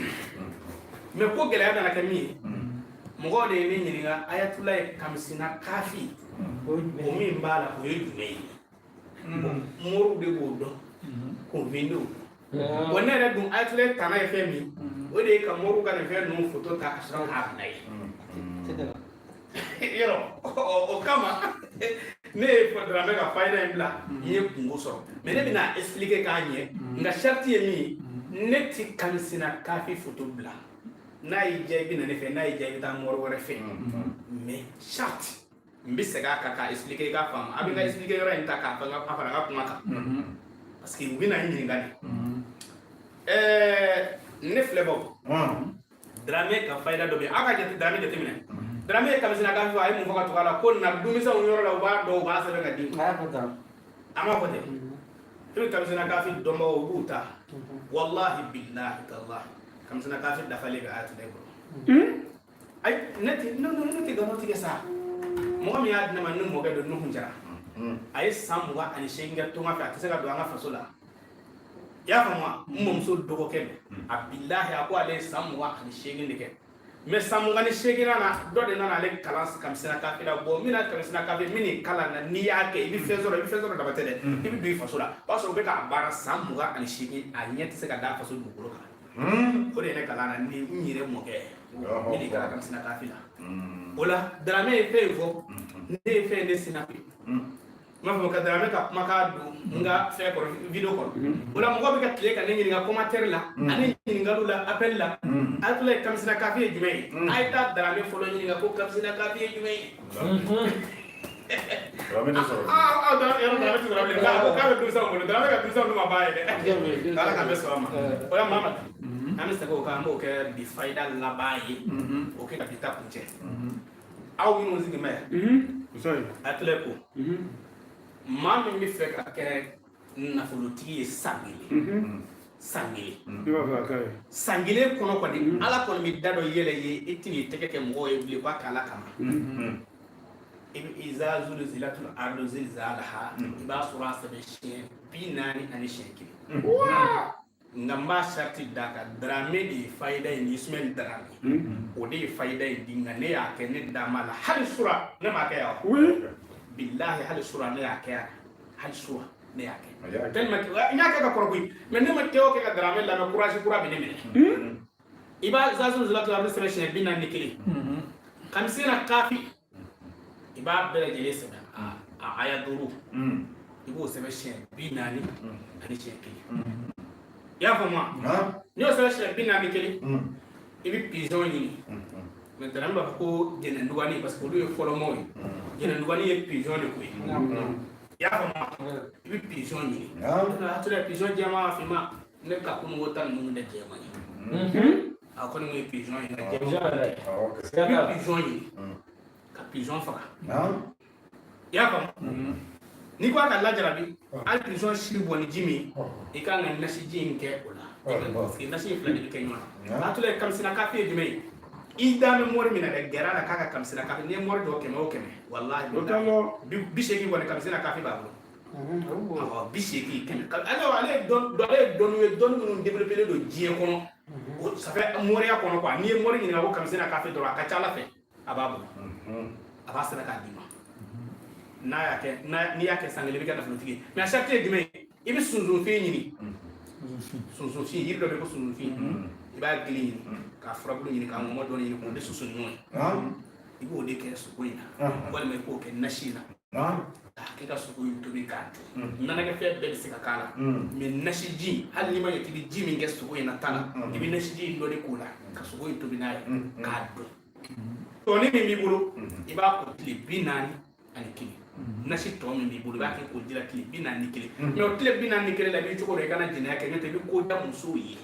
me ko gele ada na kami mo de ni nyinga ayatullah kamsina kafi o mi mbala ko yudune moru de godo ko vindo wona re dum ayatullah kana femi o de ka moru kana fe no photo ta asran ha nai kɛra o kama ne ye Dramé ka fayida in bila n ye kungo sɔrɔ mais ne bɛna expliquer k'a ɲɛ nka charte ye min ne ti kamisina kafi photo bila n'a y'i diya i bɛ na ne fɛ n'a y'i diya i bɛ taa mɔgɔ wɛrɛ fɛ mais charte n bɛ segin a kan k'a expliquer i k'a faamu a bɛ n ka expliquer yɔrɔ in ta k'a fara n ka kuma kan parce que u bɛ na n ɲininka de ne filɛ bɔ Dramé ka fayida dɔ bɛ yen a ka jate Dramé jateminɛ Dramé ye kamisina kafi fɔ a ye mun fɔ ka tugu a la ko na dumisɛnw yɔrɔ la u b'a dɔn u b'a sɛbɛn ka di a ma fɔ ten i bɛ kamisina kafi dɔnbagaw u b'u ta wallahi billahi tallahi kamisina kafi dafalen bɛ ayatu ne bolo ayi ne tɛ nkalon tigɛ sa mɔgɔ min y'a di ne ma ne mɔkɛ don Nuhu Jara a ye san 28 kɛ tunga fɛ a tɛ se ka don an ka faso la i y'a faamu wa n mɔmuso dɔgɔkɛ don a billahi a ko ale ye san 28 de kɛ mais san 28 na dɔ de nana ale kalan kamisina kafi la bon min na kamisina kafi min kalan na n'i y'a kɛ i bɛ fɛn sɔrɔ daba tɛ dɛ i bɛ don i faso la o b'a sɔrɔ u bɛ k'a baara san 28 a ɲɛ tɛ se ka da faso dugukolo kan o de ye ne kalan na ni n yɛrɛ mɔkɛ ne de kɛra kamisina kafi la o la Dramé ye fɛn in fɔ ne ye fɛn de sinapi n b'a fɔ ka Dramé ka kumakan don n ka fɛn kɔrɔ video kɔrɔ o la mɔgɔ bɛ ka tile ka ne ɲininka commentaire la ani ɲininkaliw la appel la a tila ye kamisina kafi ye jumɛn ye a ye taa Dramé fɔlɔ ɲininka ko kamisina kafi ye jumɛn ye Dramé tɛ sɔrɔ Dramé tɛ sɔrɔ bilen ko k'a bɛ dumisɛnw bolo Dramé ka dumisɛnw dun ma ban ye dɛ ala k'an bɛ sɔrɔ a ma o la Mamadu an bɛ segin o kan an b'o kɛ bi fayida laban ye o kɛ ka bi ta kuncɛ aw minnu sigi mɛ a tila ko maa min bɛ fɛ ka kɛ nafolotigi ye san kelen kɔnɔ kɔni ala kɔni bɛ da dɔ yɛlɛ ye i tɛ n'i tɛgɛ kɛ mɔgɔw ye bilen k'a k'ala kama i bɛ iza zulzilatul ardu zilzalaha i b'a sɔrɔ a sɛbɛn siɲɛ 41 nka n b'a sariti d'a kan Dramé de ye fayida in ni Ismaël Dramé o de ye fayida in di nka ne y'a kɛ ne da ma la hali sura ne m'a kɛ yan billahi hali sura ne y'a kɛ yan hali sura ne y'a kɛ tellement que n y'a kɛ ka kɔrɔ koyi mais ne ma kɛ o kɛ ka Dramé lamɛn courage kura bɛ ne minɛ i b'a zazu zulatul ardu sɛbɛn siɲɛ 41 kamisina kafi i b'a bɛɛ lajɛlen sɛbɛn a aya 5 i b'o sɛbɛn siɲɛ 40 ani siɲɛ 1 i y'a faamu wa n'i y'o sɛbɛn siɲɛ 41 i bɛ pigeon ɲini maintenant n b'a fɔ ko jɛnɛdugani parce que olu ye fɔlɔmaw ye jɛnɛdugani ye pigeon de ko ye i y'a faamu wa i bɛ pigeon ɲini a tora pigeon jɛman finman ne ka kununko ta ninnu de jɛman ye a kɔni ko ye pigeon ye i bɛ pigeon ɲini ka pigeon faga i y'a faamu n'i ko a ka lajarabi hali pigeon si bɔ ni ji min i kan ka nasiji in kɛ o la parce que nasi in fila de bɛ kɛ ɲɔgɔn na a tora kamisina kafi ye jumɛn ye i da bɛ mɔri min na dɛ gɛrɛ la k'a ka kamisina kafi n'i ye mɔri dɔ 100 o 100 walahi 80 kɔni kamisina kafi b'a bolo awɔ 80 100 ale ye dɔnni minnu développé don diɲɛ kɔnɔ ça fait mɔriya kɔnɔ quoi n'i ye mɔri ɲininka ko kamisina kafi dɔrɔn a ka ca ala fɛ a b'a bolo a b'a sɛbɛn k'a d'i ma n'i y'a kɛ san kelen i bɛ kɛ nafolotigi mais a chaque ye jumɛn ye i bɛ sunsunfin ɲini sunsunfin yiri dɔ bɛ yen ko sunsunfin i b'a gili ɲini k'a furabulu ɲini k'a mɔmɔ dɔɔni ɲini k'o de susu ɲɔgɔn ye i b'o de kɛ sogo in na walima i k'o kɛ nasi in na k'a kɛ ka sogo in tobi k'a dun nanakɛfɛn bɛɛ bɛ se ka k'a la mais nasi ji hali n'i ma ɲɛ k'i bɛ ji min kɛ sogo in na ta la i bɛ nasi ji in dɔ de k'o la ka sogo in tobi n'a ye k'a dun tɔni min b'i bolo i b'a ko tile 41 nasi tɔ min b'i bolo i b'a kɛ k'o jira tile 41 mais o tile 41 la i bɛ cogo dɔ i kana jɛnɛya kɛ n'o tɛ i bɛ ko da musow ye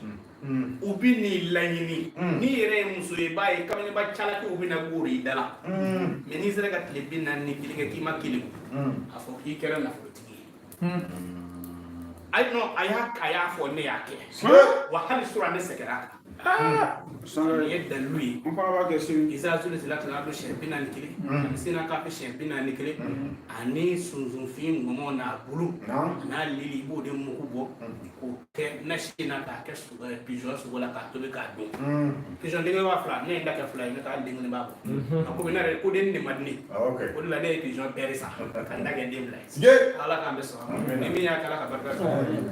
u bɛ n'i laɲini n'i yɛrɛ ye muso ye i b'a ye kabiniba calakiw bɛ na goro i da la mais n'i sera ka tile 41 kɛ k'i ma keleku a fɔ k'i kɛra nafolotigi ye ayi non a y'a fɔ ne y'a kɛ wa hali sura ne sɛgɛnna a kan nin ye dalilu ye iza zulzilatul ardu siɲɛ 41 kamisina kafi siɲɛ 41 ani sunsunfin ŋɔmɔ n'a bulu n'a lili i b'o de mugu bɔ k'o kɛ nasi na k'a kɛ pigeon sogo la k'a tobi k'a dun pigeon denkɛ b'a fila ne ye n da kɛ fila ye ne k'a den kelen b'a bɔ a ko ne yɛrɛ ko den de ma di ne o de la ne ye pigeon bɛɛ san ka n da kɛ den bila ye ala k'an bɛ sɔrɔ ni min y'a kala ka barika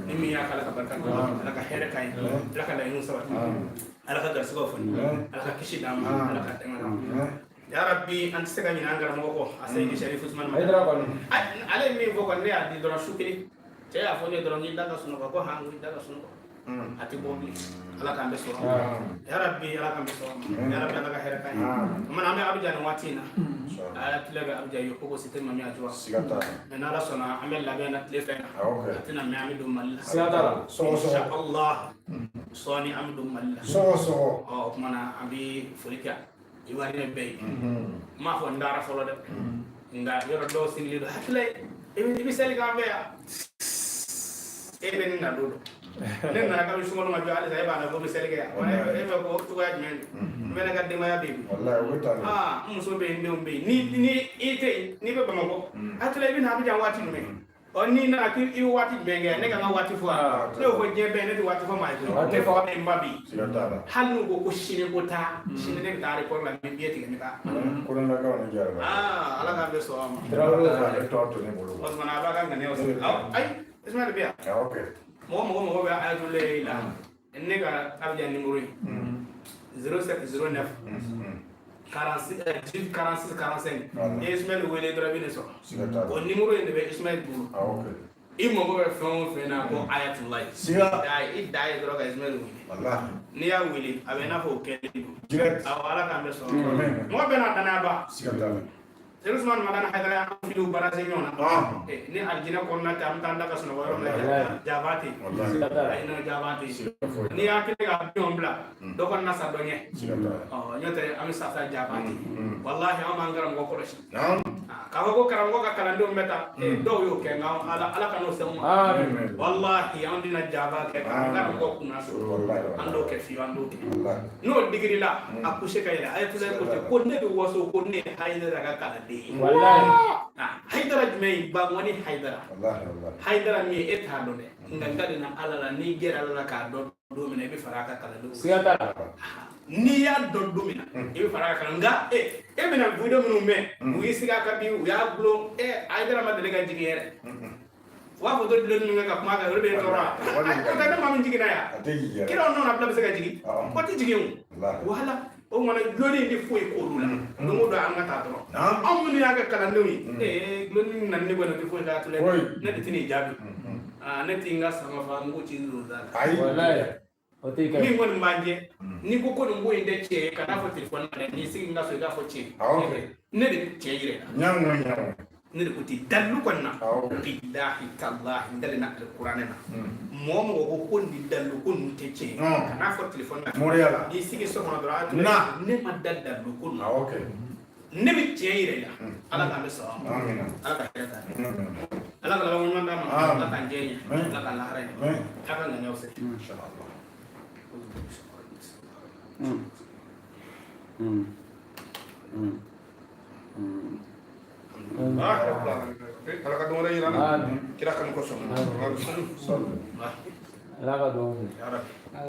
ni min y'a kala ka barika ala ka hɛrɛ k'a ye ala ka laɲiniw sabati ala ka garisigɛw foni ala ka kisi d'an ma ala ka tɛmɛ n'an ya rabbi an sega ni angara mo ko asay Sharif Usman ay dara ko ale mi ko ne adi do shukri te ya fo ne do ni daga suno ko hangu daga suno ati bobli ala kan be so ya rabbi ala kan be so ya rabbi ala ka hera kan man ame abjan watina ala tilaga abja yo ko sitem ma mi ajwa sigata men ala sona ame la be na tlefena atina mi ami dum mal sigata insha Allah soni am dum mal so o mana abi fulika iwani be ma fo ndara folo de nga yoro do singli do hakle ibi sel ga be ebe na do nen na ka bisu mo ma jo ale sai ba na ko sel ga wala ebe ko to ga men me na ga de ma ya be wallahi wata muso be ndom be ni ite ni be ba mako hakle ibi na bi jan wati no me oni na ki i wati benge ne ga wati fo ne ko je be ne wati fo ma ko wati fo e mbabi sigata hanu go ko shine ko ta shine ne ga ko la bi bieti ne ka ko na ka woni jarba ala ga be so ama dara to ne bolo osmana ba ga ne o ay ismail biya okay mo ba ayatu leila ne ga abja numéro 0709 46 45 Ismail wele drabi ne so o numéro ne be Ismail buru okay imo go be fon na ko ayatullah siga dai droga Ismail wele wallahi ni ya wele abena fo kele direct awala kan be so mo be na dana ba sigata Usman magana hadara filu barase nyona ni aljina ko na tam tanda ka suno waro na jabati ina jabati ni akile ga biombla do ko na sa donye nyote am sa sa jabati wallahi am angara ngo ko shi ka ko karango ka kala ndo meta do yo ke ngaw ala kanu se mo wallahi am dina jabati ka ngara ngo kuna so ando ke fi ando ke no digiri la akushe kayla ay tule ko ne do waso ko ne hayda ga kala wallahi haydara jumay ba woni haydara wallahi haydara mi eta do de nganga na alala ni gera alala ka do mena be faraka kala do sigata ni ya do mina e faraka kala nga e bena video munu me wi siga ka bi ya glo haydara ma de ga jigere wa fo do de lu nga ka ma ga rebe tora ko ta ma min jigina ya kiro non abla be ga jigi ko ti jigi wala o mona gloni ni foy ko dula no mo do am ngata to am ni aga kala ndomi gloni nan ni bona ni foy ka to le ne tini jabi ne tinga sama fa ngo ci do da wallahi o te ka mi won manje ni ko ko ngo inde che kana fo telefon na ni sigi nga so ga fo che ne de che yire nyam ne de ko ti dalu ko na billahi tallahi dalina alquran na mom go ko ndi dalu ko nte che kana fo telefon na moriala ni sigi so ma dra na ne ma dalu ko na okay ne bi che yire ya ala ka be so amina ala ka hera ala ka lawo manda ma ala ka njenya ala ka lahara ni ala ka nyaw se inshallah kalau kata orang Iran, kira kan kosong. ala ka do Ya Rabbi.